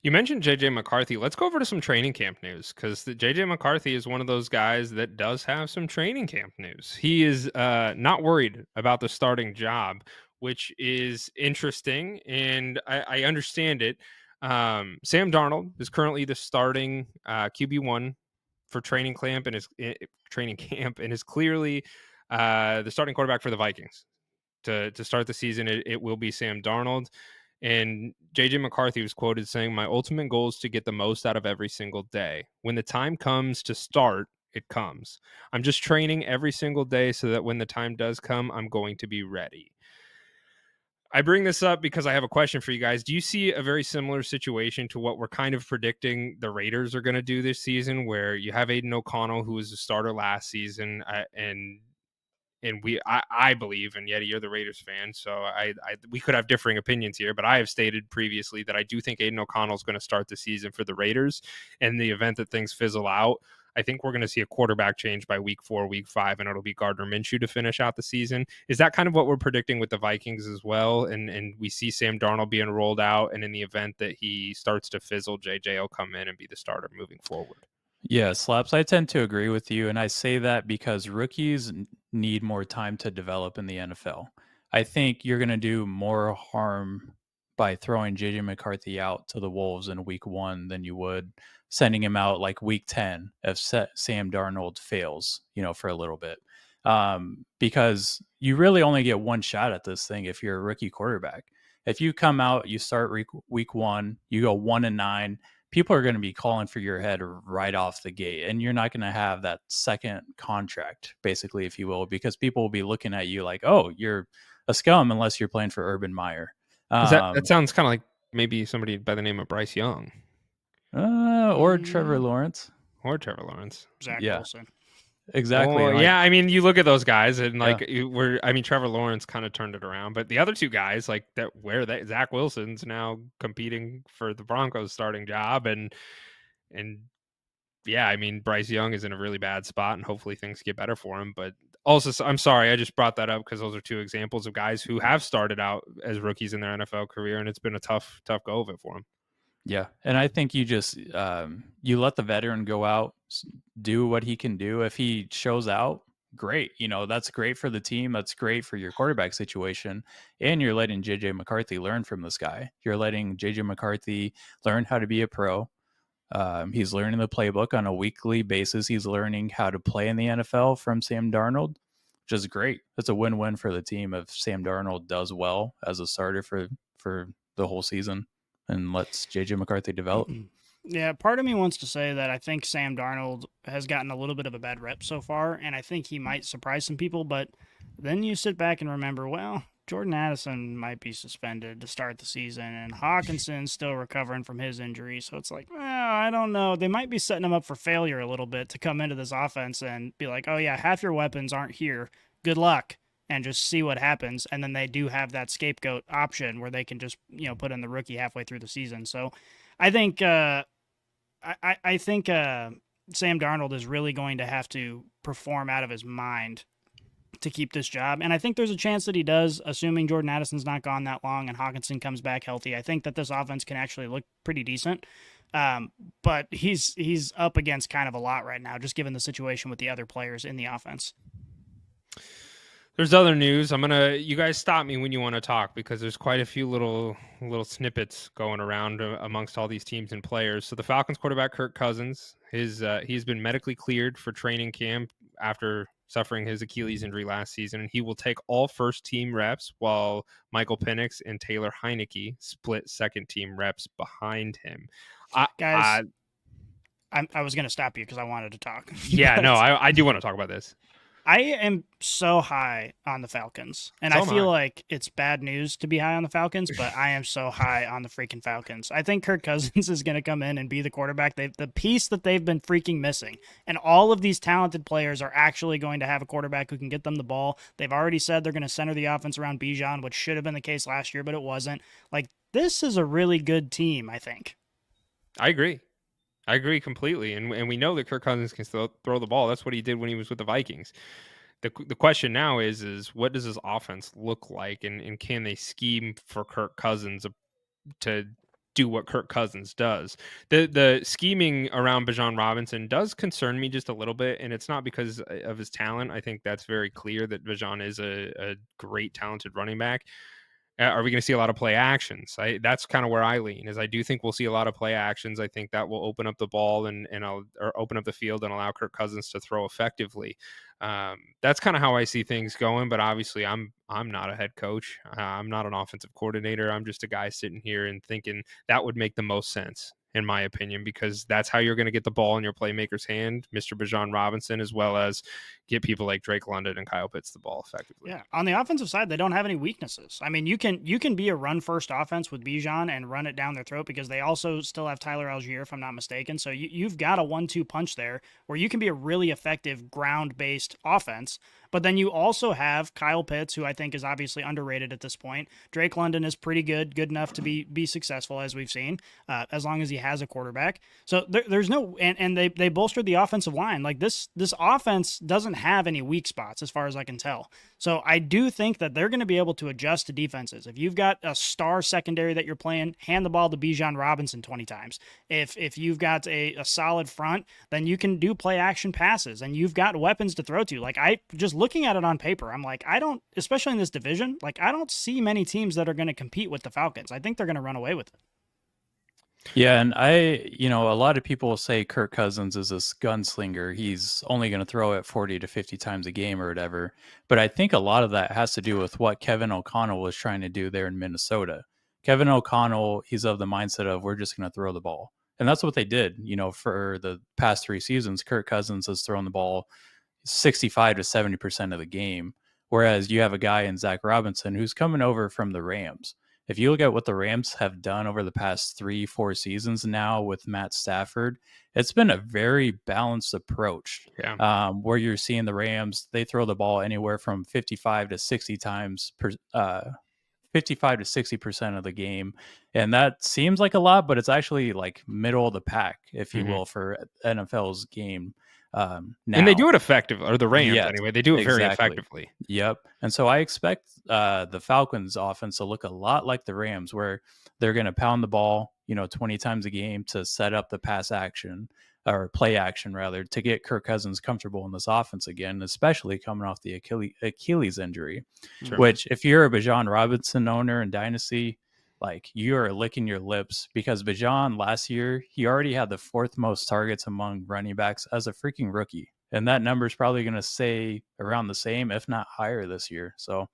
You mentioned JJ McCarthy. Let's go over to some training camp news because JJ McCarthy is one of those guys that does have some training camp news. He is not worried about the starting job, which is interesting, and I understand it. Sam Darnold is currently the starting QB1 for training camp and is clearly the starting quarterback for the Vikings. To start the season, it will be Sam Darnold. And JJ McCarthy was quoted saying, "My ultimate goal is to get the most out of every single day. When the time comes to start, it comes. I'm just training every single day so that when the time does come, I'm going to be ready." I bring this up because I have a question for you guys. Do you see a very similar situation to what we're kind of predicting the Raiders are going to do this season, where you have Aiden O'Connell, who was a starter last season, and I believe, and Yeti, you're the Raiders fan, so we could have differing opinions here, but I have stated previously that I do think Aiden O'Connell is going to start the season for the Raiders. In the event that things fizzle out, I think we're going to see a quarterback change by week 4, week 5, and it'll be Gardner Minshew to finish out the season. Is that kind of what we're predicting with the Vikings as well? And we see Sam Darnold being rolled out, and in the event that he starts to fizzle, JJ will come in and be the starter moving forward. Yeah, Slaps, I tend to agree with you. And I say that because rookies need more time to develop in the NFL. I think you're going to do more harm by throwing JJ McCarthy out to the Wolves in week 1 than you would sending him out like week 10 if Sam Darnold fails, for a little bit. Because you really only get one shot at this thing if you're a rookie quarterback. If you come out, you start week 1, you go 1-9, people are going to be calling for your head right off the gate, and you're not going to have that second contract, basically, if you will, because people will be looking at you like, oh, you're a scum unless you're playing for Urban Meyer. That sounds kind of like maybe somebody by the name of Bryce Young. Or Trevor Lawrence. Zach Yeah. Wilson. Exactly. Well, yeah, I mean, you look at those guys, and Trevor Lawrence kind of turned it around, but the other two guys, Zach Wilson's now competing for the Broncos starting job, and yeah, I mean, Bryce Young is in a really bad spot, and hopefully things get better for him. But also, I'm sorry, I just brought that up because those are two examples of guys who have started out as rookies in their NFL career, and it's been a tough go of it for them. Yeah, and I think you just you let the veteran go out, do what he can do. If he shows out, great. That's great for the team. That's great for your quarterback situation. And you're letting JJ McCarthy learn from this guy. You're letting JJ McCarthy learn how to be a pro. He's learning the playbook on a weekly basis. He's learning how to play in the NFL from Sam Darnold. which is great. It's a win-win for the team if Sam Darnold does well as a starter for the whole season and lets JJ McCarthy develop. Yeah, part of me wants to say that I think Sam Darnold has gotten a little bit of a bad rep so far, and I think he might surprise some people, but then you sit back and remember, well, Jordan Addison might be suspended to start the season, and Hawkinson's still recovering from his injury, so it's like, well, I don't know. They might be setting him up for failure a little bit to come into this offense and be like, oh yeah, half your weapons aren't here. Good luck. And just see what happens. And then they do have that scapegoat option where they can just, put in the rookie halfway through the season. So I think I think Sam Darnold is really going to have to perform out of his mind to keep this job. And I think there's a chance that he does, assuming Jordan Addison's not gone that long and Hawkinson comes back healthy. I think that this offense can actually look pretty decent. But he's up against kind of a lot right now, just given the situation with the other players in the offense. There's other news. You guys stop me when you want to talk, because there's quite a few little snippets going around amongst all these teams and players. So the Falcons quarterback Kirk Cousins, he's been medically cleared for training camp after suffering his Achilles injury last season, and he will take all first team reps while Michael Penix and Taylor Heineke split second team reps behind him. Guys, I was going to stop you because I wanted to talk. Yeah, no, I do want to talk about this. I am so high on the Falcons, and I feel like it's bad news to be high on the Falcons, but I am so high on the freaking Falcons. I think Kirk Cousins is going to come in and be the quarterback. The piece that they've been freaking missing, and all of these talented players are actually going to have a quarterback who can get them the ball. They've already said they're going to center the offense around Bijan, which should have been the case last year, but it wasn't. Like, this is a really good team, I think. I agree completely, and we know that Kirk Cousins can still throw the ball. That's what he did when he was with the Vikings. The question now is what does his offense look like, and can they scheme for Kirk Cousins to do what Kirk Cousins does? The scheming around Bijan Robinson does concern me just a little bit, and it's not because of his talent. I think that's very clear that Bijan is a great, talented running back. Are we going to see a lot of play actions? That's kind of where I lean, is I do think we'll see a lot of play actions. I think that will open up the ball or open up the field and allow Kirk Cousins to throw effectively. That's kind of how I see things going, but obviously I'm not a head coach. I'm not an offensive coordinator. I'm just a guy sitting here and thinking that would make the most sense, in my opinion, because that's how you're going to get the ball in your playmaker's hand, Mr. Bijan Robinson, as well as get people like Drake London and Kyle Pitts the ball effectively. Yeah, on the offensive side, they don't have any weaknesses. I mean, you can be a run-first offense with Bijan and run it down their throat, because they also still have Tyler Algier, if I'm not mistaken. So you've got a 1-2 punch there where you can be a really effective ground-based offense. But then you also have Kyle Pitts, who I think is obviously underrated at this point. Drake London is pretty good enough to be successful, as we've seen, as long as he has a quarterback. So there's no, and they bolstered the offensive line. Like this offense doesn't have any weak spots, as far as I can tell. So I do think that they're going to be able to adjust to defenses. If you've got a star secondary that you're playing, hand the ball to Bijan Robinson 20 times. If you've got a solid front, then you can do play action passes, and you've got weapons to throw to. Like, just looking at it on paper, I'm like, especially in this division, like, I don't see many teams that are going to compete with the Falcons. I think they're going to run away with it. Yeah, and a lot of people will say Kirk Cousins is this gunslinger. He's only going to throw it 40 to 50 times a game or whatever. But I think a lot of that has to do with what Kevin O'Connell was trying to do there in Minnesota. Kevin O'Connell, he's of the mindset of, we're just going to throw the ball. And that's what they did. For the past 3 seasons, Kirk Cousins has thrown the ball 65 to 70% of the game. Whereas you have a guy in Zach Robinson who's coming over from the Rams. If you look at what the Rams have done over the past 3-4 seasons now with Matt Stafford, it's been a very balanced approach. Yeah. Where you're seeing the Rams, they throw the ball anywhere from 55 to 60 times 55 to 60% of the game. And that seems like a lot, but it's actually like middle of the pack, if you will, for NFL's game. Now. And they do it effectively, or the Rams anyway. They do it very exactly. effectively. Yep. And so I expect the Falcons offense to look a lot like the Rams, where they're going to pound the ball, 20 times a game to set up the pass action, or play action rather, to get Kirk Cousins comfortable in this offense again, especially coming off the Achilles injury, which if you're a Bijan Robinson owner in Dynasty, like, you are licking your lips, because Bijan last year, he already had the 4th most targets among running backs as a freaking rookie. and that number is probably going to stay around the same, if not higher, this year. So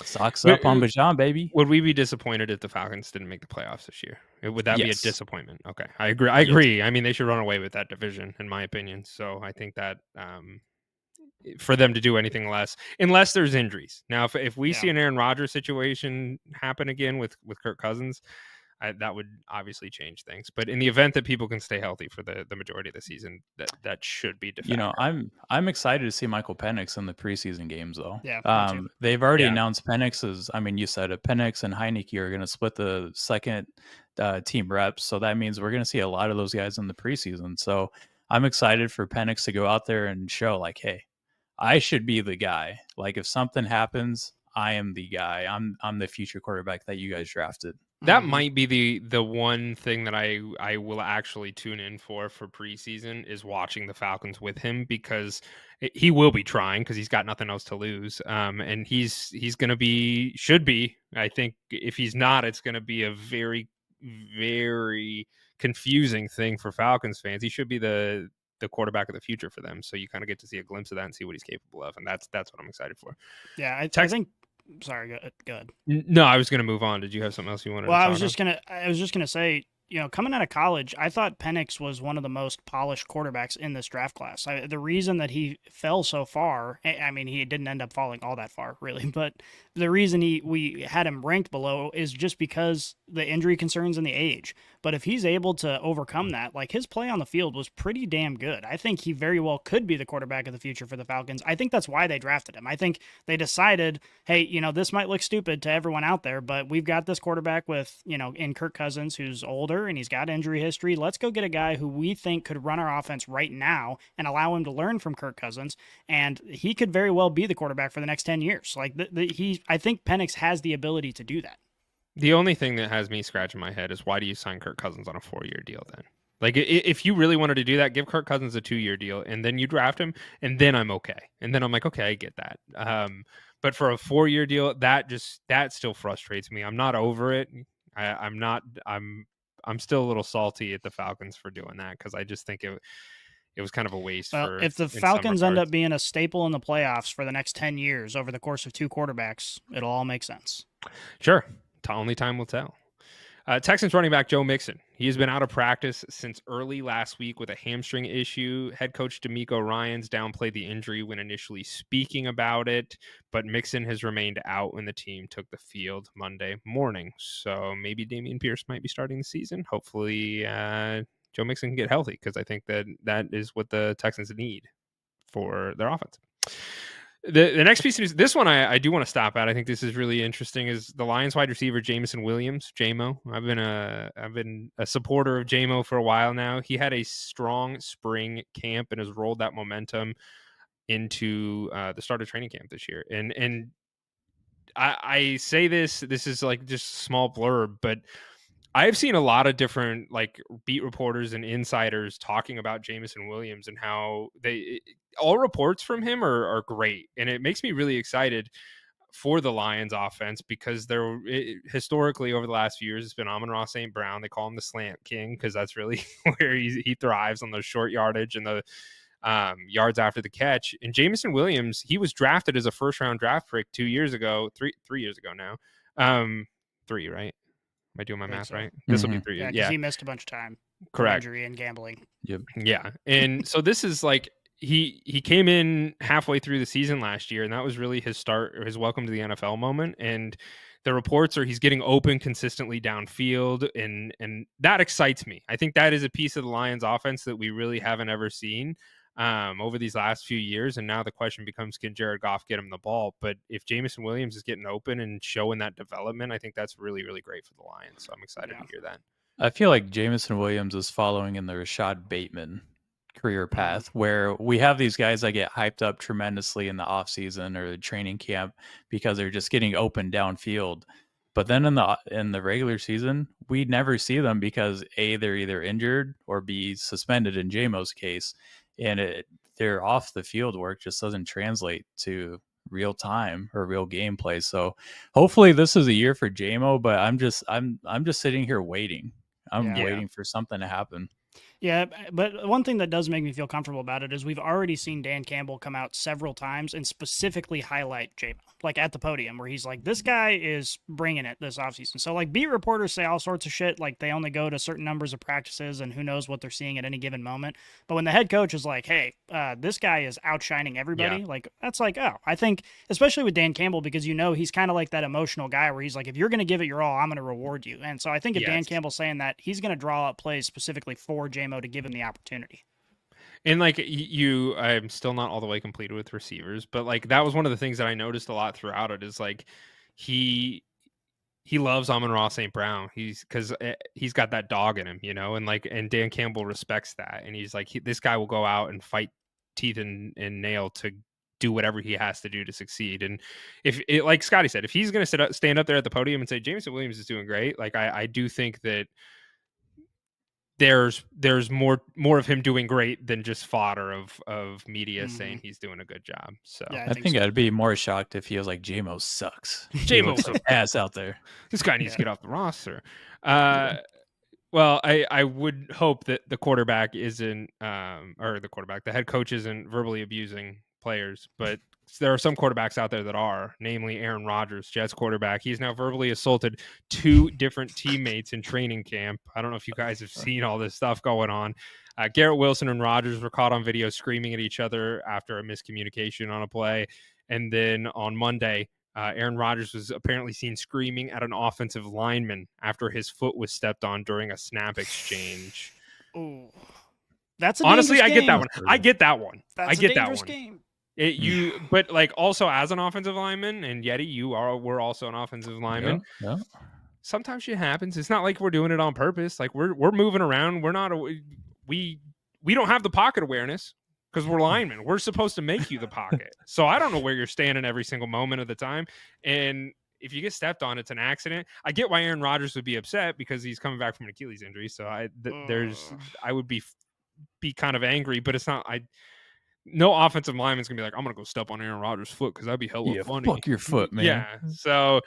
stocks up on Bijan, baby. Would we be disappointed if the Falcons didn't make the playoffs this year? Would that be a Yes. disappointment? Okay, I agree. I mean, they should run away with that division, in my opinion. So I think that for them to do anything less, unless there's injuries. Now, if we see an Aaron Rodgers situation happen again with Kirk Cousins, that would obviously change things. But in the event that people can stay healthy for the majority of the season, that should be de facto. You know, I'm excited to see Michael Penix in the preseason games, though. Yeah. They've already announced Penix is. I mean, you said it. Penix and Heineke are going to split the second team reps, so that means we're going to see a lot of those guys in the preseason. So I'm excited for Penix to go out there and show, like, hey, I should be the guy. Like, if something happens, I am the guy. I'm the future quarterback that you guys drafted. That might be the one thing that I will actually tune in for preseason is watching the Falcons with him, because he will be trying because he's got nothing else to lose. And he's going to should be. I think if he's not, it's going to be a very, very confusing thing for Falcons fans. He should be the quarterback of the future for them. So you kind of get to see a glimpse of that and see what he's capable of. And that's what I'm excited for. Yeah, I think. Sorry, go ahead. No, I was going to move on. Did you have something else you wanted to talk about? I was just gonna say, coming out of college, I thought Penix was one of the most polished quarterbacks in this draft class. The reason that he fell so far, I mean, he didn't end up falling all that far, really, but the reason we had him ranked below is just because the injury concerns and the age. But if he's able to overcome that, like, his play on the field was pretty damn good. I think he very well could be the quarterback of the future for the Falcons. I think that's why they drafted him. I think they decided, hey, this might look stupid to everyone out there, but we've got this quarterback with, in Kirk Cousins, who's older and he's got injury history. Let's go get a guy who we think could run our offense right now and allow him to learn from Kirk Cousins. And he could very well be the quarterback for the next 10 years. Like, I think Penix has the ability to do that. The only thing that has me scratching my head is, why do you sign Kirk Cousins on a 4-year deal then? Like, if you really wanted to do that, give Kirk Cousins a 2-year deal, and then you draft him, and then I'm okay. And then I'm like, okay, I get that. But for a 4-year deal, that still frustrates me. I'm not over it. I'm still a little salty at the Falcons for doing that, because I just think it was kind of a waste. Well, if the Falcons end up being a staple in the playoffs for the next 10 years over the course of 2 quarterbacks, it'll all make sense. Sure. Only time will tell. Texans running back Joe Mixon. He has been out of practice since early last week with a hamstring issue. Head coach D'Amico Ryans downplayed the injury when initially speaking about it, but Mixon has remained out when the team took the field Monday morning. So maybe Dameon Pierce might be starting the season. Hopefully Joe Mixon can get healthy, because I think that is what the Texans need for their offense. The next piece of news, this one I do want to stop at. I think this is really interesting. Is the Lions wide receiver Jameson Williams, JMO. I've been a supporter of JMO for a while now. He had a strong spring camp and has rolled that momentum into the start of training camp this year. And I say this is like just a small blurb, but I've seen a lot of different like beat reporters and insiders talking about Jameson Williams and how all reports from him are great. And it makes me really excited for the Lions offense, because historically over the last few years, it's been Amon-Ra St. Brown. They call him the slant king, because that's really where he thrives, on those short yardage and the yards after the catch. And Jameson Williams, he was drafted as a first-round draft pick 3 years ago now. 3, right? Am I doing my math right? This will be 3 years. Yeah, he missed a bunch of time. Correct. Injury and gambling. Yep. Yeah. And so this is like, he came in halfway through the season last year, and that was really his start, or his welcome to the NFL moment. And the reports are he's getting open consistently downfield, and that excites me. I think that is a piece of the Lions offense that we really haven't ever seen over these last few years. And now the question becomes, can Jared Goff get him the ball? But if Jameson Williams is getting open and showing that development, I think that's really, really great for the Lions. So I'm excited to hear that. I feel like Jameson Williams is following in the Rashad Bateman career path, where we have these guys that get hyped up tremendously in the offseason or the training camp because they're just getting open downfield. But then in the regular season, we never see them because A, they're either injured, or B, suspended in JMO's case. And their off the field work just doesn't translate to real time or real gameplay. So hopefully this is a year for JMO, but I'm just sitting here waiting. I'm waiting for something to happen. Yeah, but one thing that does make me feel comfortable about it is we've already seen Dan Campbell come out several times and specifically highlight J-Mo, like at the podium, where he's like, this guy is bringing it this offseason. So, like, beat reporters say all sorts of shit, like they only go to certain numbers of practices and who knows what they're seeing at any given moment. But when the head coach is like, hey, this guy is outshining everybody, like, that's like, oh, I think, especially with Dan Campbell, because he's kind of like that emotional guy where he's like, if you're going to give it your all, I'm going to reward you. And so I think if Dan Campbell's saying that, he's going to draw up plays specifically for J-Mo to give him the opportunity. And like I'm still not all the way completed with receivers, but like that was one of the things that I noticed a lot throughout it is like he loves Amon-Ra St. Brown. Because he's got that dog in him, and Dan Campbell respects that. And he's like, this guy will go out and fight teeth and nail to do whatever he has to do to succeed. And like Scotty said, if he's going to stand up there at the podium and say, Jameson Williams is doing great, like I do think that there's more of him doing great than just fodder of media saying he's doing a good job. So yeah, I think I'd be more shocked if he was like, J-Mo sucks. J-Mo's ass out there. This guy needs to get off the roster. Well, I would hope that the quarterback isn't the head coach isn't verbally abusing players, but there are some quarterbacks out there that are, namely Aaron Rodgers, Jets quarterback. He's now verbally assaulted 2 different teammates in training camp. I don't know if you guys have seen all this stuff going on. Garrett Wilson and Rodgers were caught on video screaming at each other after a miscommunication on a play. And then on Monday, Aaron Rodgers was apparently seen screaming at an offensive lineman after his foot was stepped on during a snap exchange. Oh, that's honestly, I game. get that one. I get that one. That's I get that one. Game. But like also as an offensive lineman, and Yeti, we're also an offensive lineman. Yeah. Sometimes shit happens. It's not like we're doing it on purpose. Like we're moving around. We're not we don't have the pocket awareness because we're linemen. We're supposed to make you the pocket. So I don't know where you're standing every single moment of the time. And if you get stepped on, it's an accident. I get why Aaron Rodgers would be upset because he's coming back from an Achilles injury. So I would be kind of angry, but it's not. No offensive lineman's gonna be like, I'm gonna go step on Aaron Rodgers' foot because that'd be hella funny. Fuck your foot, man. Yeah. So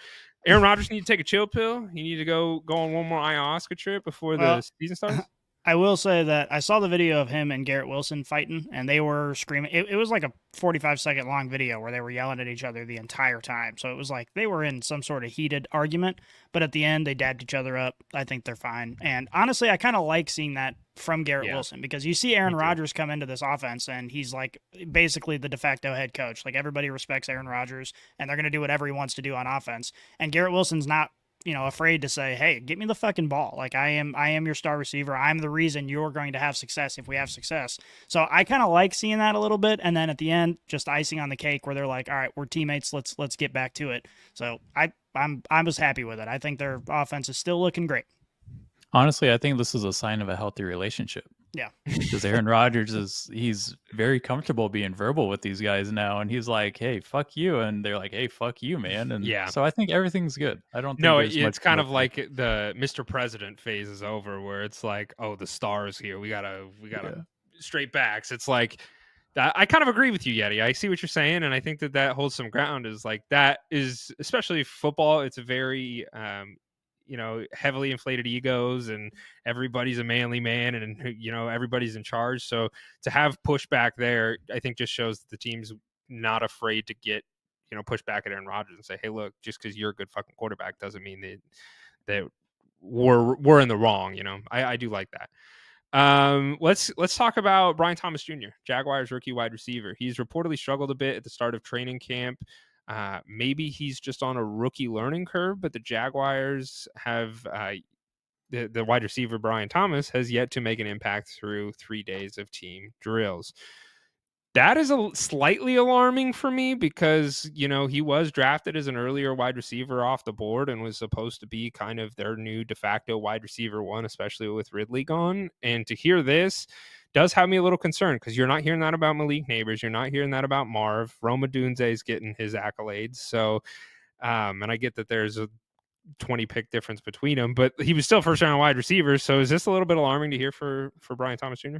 Aaron Rodgers need to take a chill pill. You need to go on one more ayahuasca trip before the season starts. I will say that I saw the video of him and Garrett Wilson fighting, and they were screaming. It was like a 45-second long video where they were yelling at each other the entire time. So it was like they were in some sort of heated argument, but at the end, they dabbed each other up. I think they're fine. And honestly, I kind of like seeing that from Garrett Wilson because you see Aaron Rodgers come into this offense, and he's like basically the de facto head coach. Like everybody respects Aaron Rodgers, and they're going to do whatever he wants to do on offense. And Garrett Wilson's not afraid to say, hey, get me the fucking ball. Like I am your star receiver. I'm the reason you're going to have success if we have success. So I kind of like seeing that a little bit. And then at the end, just icing on the cake where they're like, all right, we're teammates. Let's get back to it. So I was happy with it. I think their offense is still looking great. Honestly, I think this is a sign of a healthy relationship. Yeah. Because Aaron Rodgers he's very comfortable being verbal with these guys now. And he's like, hey, fuck you. And they're like, hey, fuck you, man. And so I think everything's good. I don't think it's kind of like the Mr. President phase is over where it's like, oh, the stars here. We gotta straight backs. It's like I kind of agree with you, Yeti. I see what you're saying. And I think that holds some ground is like that is especially football. It's a very heavily inflated egos and everybody's a manly man and everybody's in charge. So to have pushback there, I think just shows that the team's not afraid to get, push back at Aaron Rodgers and say, hey, look, just because you're a good fucking quarterback doesn't mean that we're in the wrong. I do like that. Let's talk about Brian Thomas Jr., Jaguars rookie wide receiver. He's reportedly struggled a bit at the start of training camp. Maybe he's just on a rookie learning curve, but the Jaguars have the wide receiver Brian Thomas has yet to make an impact through 3 days of team drills. That is slightly alarming for me because, he was drafted as an earlier wide receiver off the board and was supposed to be kind of their new de facto wide receiver one, especially with Ridley gone. And to hear this does have me a little concerned because you're not hearing that about Malik Neighbors. You're not hearing that about Marv. Rome Odunze is getting his accolades. So, and I get that there's a 20 pick difference between them, but he was still first round wide receiver. So is this a little bit alarming to hear for Brian Thomas Jr.?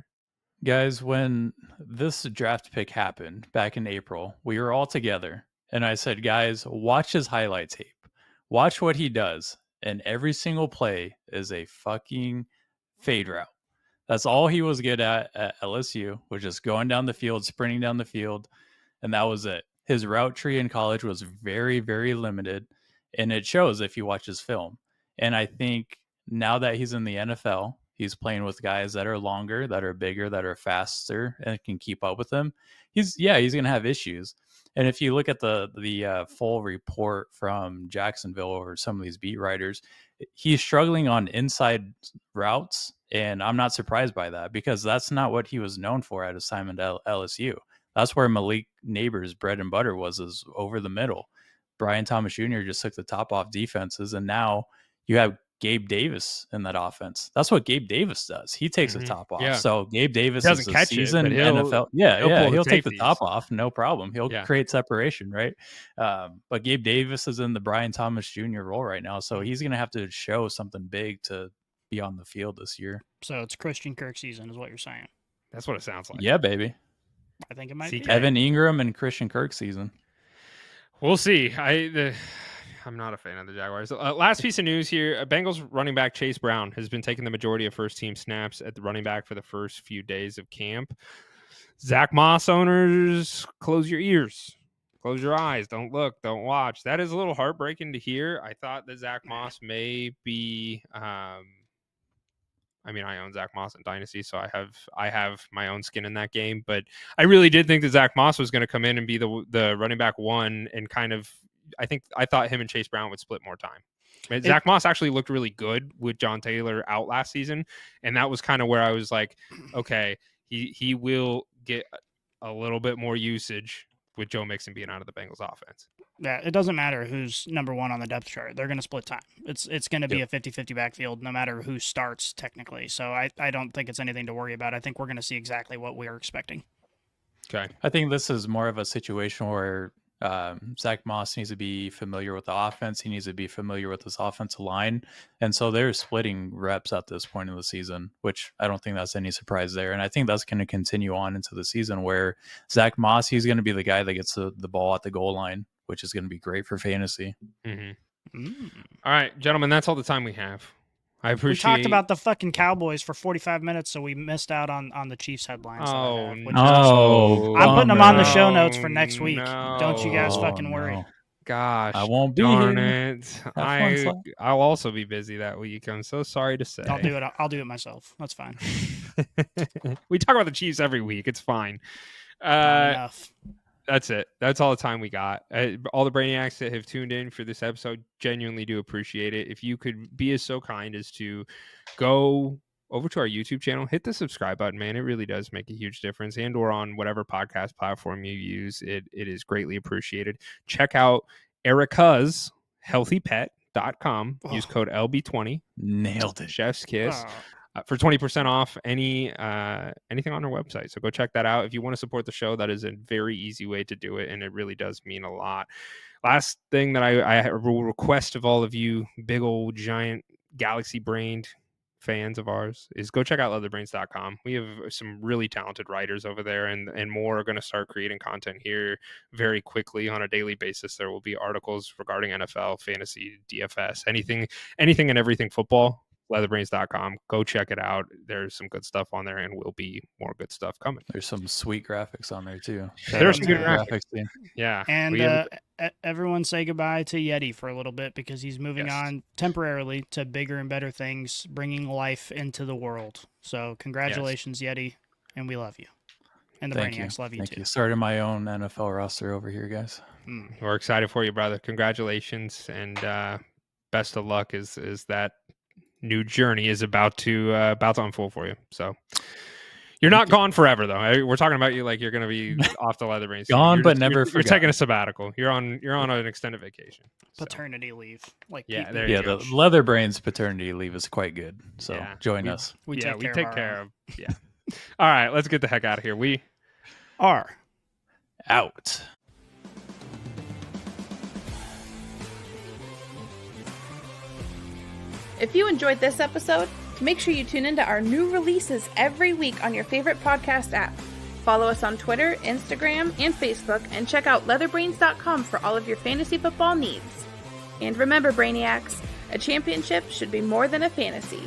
Guys, when this draft pick happened back in April, we were all together and I said, guys, watch his highlight tape. Watch what he does. And every single play is a fucking fade route. That's all he was good at LSU, was just going down the field, sprinting down the field, and that was it. His route tree in college was very, very limited, and it shows if you watch his film. And I think now that he's in the NFL, he's playing with guys that are longer, that are bigger, that are faster, and can keep up with him. He's going to have issues. And if you look at the full report from Jacksonville or some of these beat writers, he's struggling on inside routes, and I'm not surprised by that because that's not what he was known for at his time at LSU. That's where Malik Neighbors' bread and butter was, is over the middle. Brian Thomas Jr. just took the top off defenses, and now you have Gabe Davis in that offense. That's what Gabe Davis does. He takes the top off. Yeah. So Gabe Davis is a seasoned NFL. He'll take the top off, no problem. He'll create separation, right? But Gabe Davis is in the Brian Thomas Jr. role right now, so he's going to have to show something big to be on the field this year. So it's Christian Kirk season, is what you're saying? That's what it sounds like. Yeah, baby. I think it might be Evan Ingram and Christian Kirk season. We'll see. I'm not a fan of the Jaguars. Last piece of news here. Bengals running back Chase Brown has been taking the majority of first-team snaps at the running back for the first few days of camp. Zach Moss owners, close your ears. Close your eyes. Don't look. Don't watch. That is a little heartbreaking to hear. I thought that Zach Moss may be I own Zach Moss in Dynasty, so I have my own skin in that game. But I really did think that Zach Moss was going to come in and be the running back one, and kind of I thought him and Chase Brown would split more time. Zach Moss actually looked really good with John Taylor out last season, and that was kind of where I was like, okay, he will get a little bit more usage with Joe Mixon being out of the Bengals offense. Yeah, it doesn't matter who's number one on the depth chart. They're going to split time. It's going to be a 50-50 backfield no matter who starts technically. So I don't think it's anything to worry about. I think we're going to see exactly what we are expecting. Okay. I think this is more of a situation where Zach Moss needs to be familiar with the offense. He needs to be familiar with this offensive line. And so they're splitting reps at this point in the season, which I don't think that's any surprise there. And I think that's going to continue on into the season where Zach Moss, he's going to be the guy that gets the ball at the goal line, which is going to be great for fantasy. Mm-hmm. All right, gentlemen, that's all the time we have. I appreciate. We talked about the fucking Cowboys for 45 minutes, so we missed out on the Chiefs headlines. I'm putting them on the show notes for next week. Don't you guys fucking worry. No. Gosh, I won't be here. I'll also be busy that week. I'm so sorry to say. I'll do it. I'll do it myself. That's fine. We talk about the Chiefs every week. It's fine. Enough. That's it. That's all the time we got. All the Brainiacs that have tuned in for this episode, genuinely do appreciate it. If you could be so kind as to go over to our YouTube channel, hit the subscribe button, man. It really does make a huge difference. And or on whatever podcast platform you use, it is greatly appreciated. Check out Erica's healthypet.com. Use code LB20. Nailed it. Chef's Kiss. For 20% off anything on our website. So go check that out. If you want to support the show, that is a very easy way to do it, and it really does mean a lot. Last thing that I will request of all of you big old giant galaxy-brained fans of ours is go check out leatherbrains.com. We have some really talented writers over there, and more are going to start creating content here very quickly on a daily basis. There will be articles regarding NFL, fantasy, DFS, anything and everything football. Leatherbrains.com. Go check it out. There's some good stuff on there, and will be more good stuff coming. There's some sweet graphics on there too. There's some good graphics. Yeah. And everyone say goodbye to Yeti for a little bit because he's moving on temporarily to bigger and better things, bringing life into the world. So congratulations, Yeti, and we love you. And the Brainiacs love you too. You. Started my own NFL roster over here, guys. We're excited for you, brother. Congratulations, and best of luck is that new journey is about to unfold for you. So you're not gone forever, though. We're talking about you like you're going to be off the Leather Brains. Gone, but never You're taking a sabbatical. You're on an extended vacation. Paternity leave. The Leather Brains paternity leave is quite good. So join us. We take care of. Yeah. All right, let's get the heck out of here. We are out. If you enjoyed this episode, make sure you tune into our new releases every week on your favorite podcast app. Follow us on Twitter, Instagram, and Facebook, and check out leatherbrains.com for all of your fantasy football needs. And remember, Brainiacs, a championship should be more than a fantasy.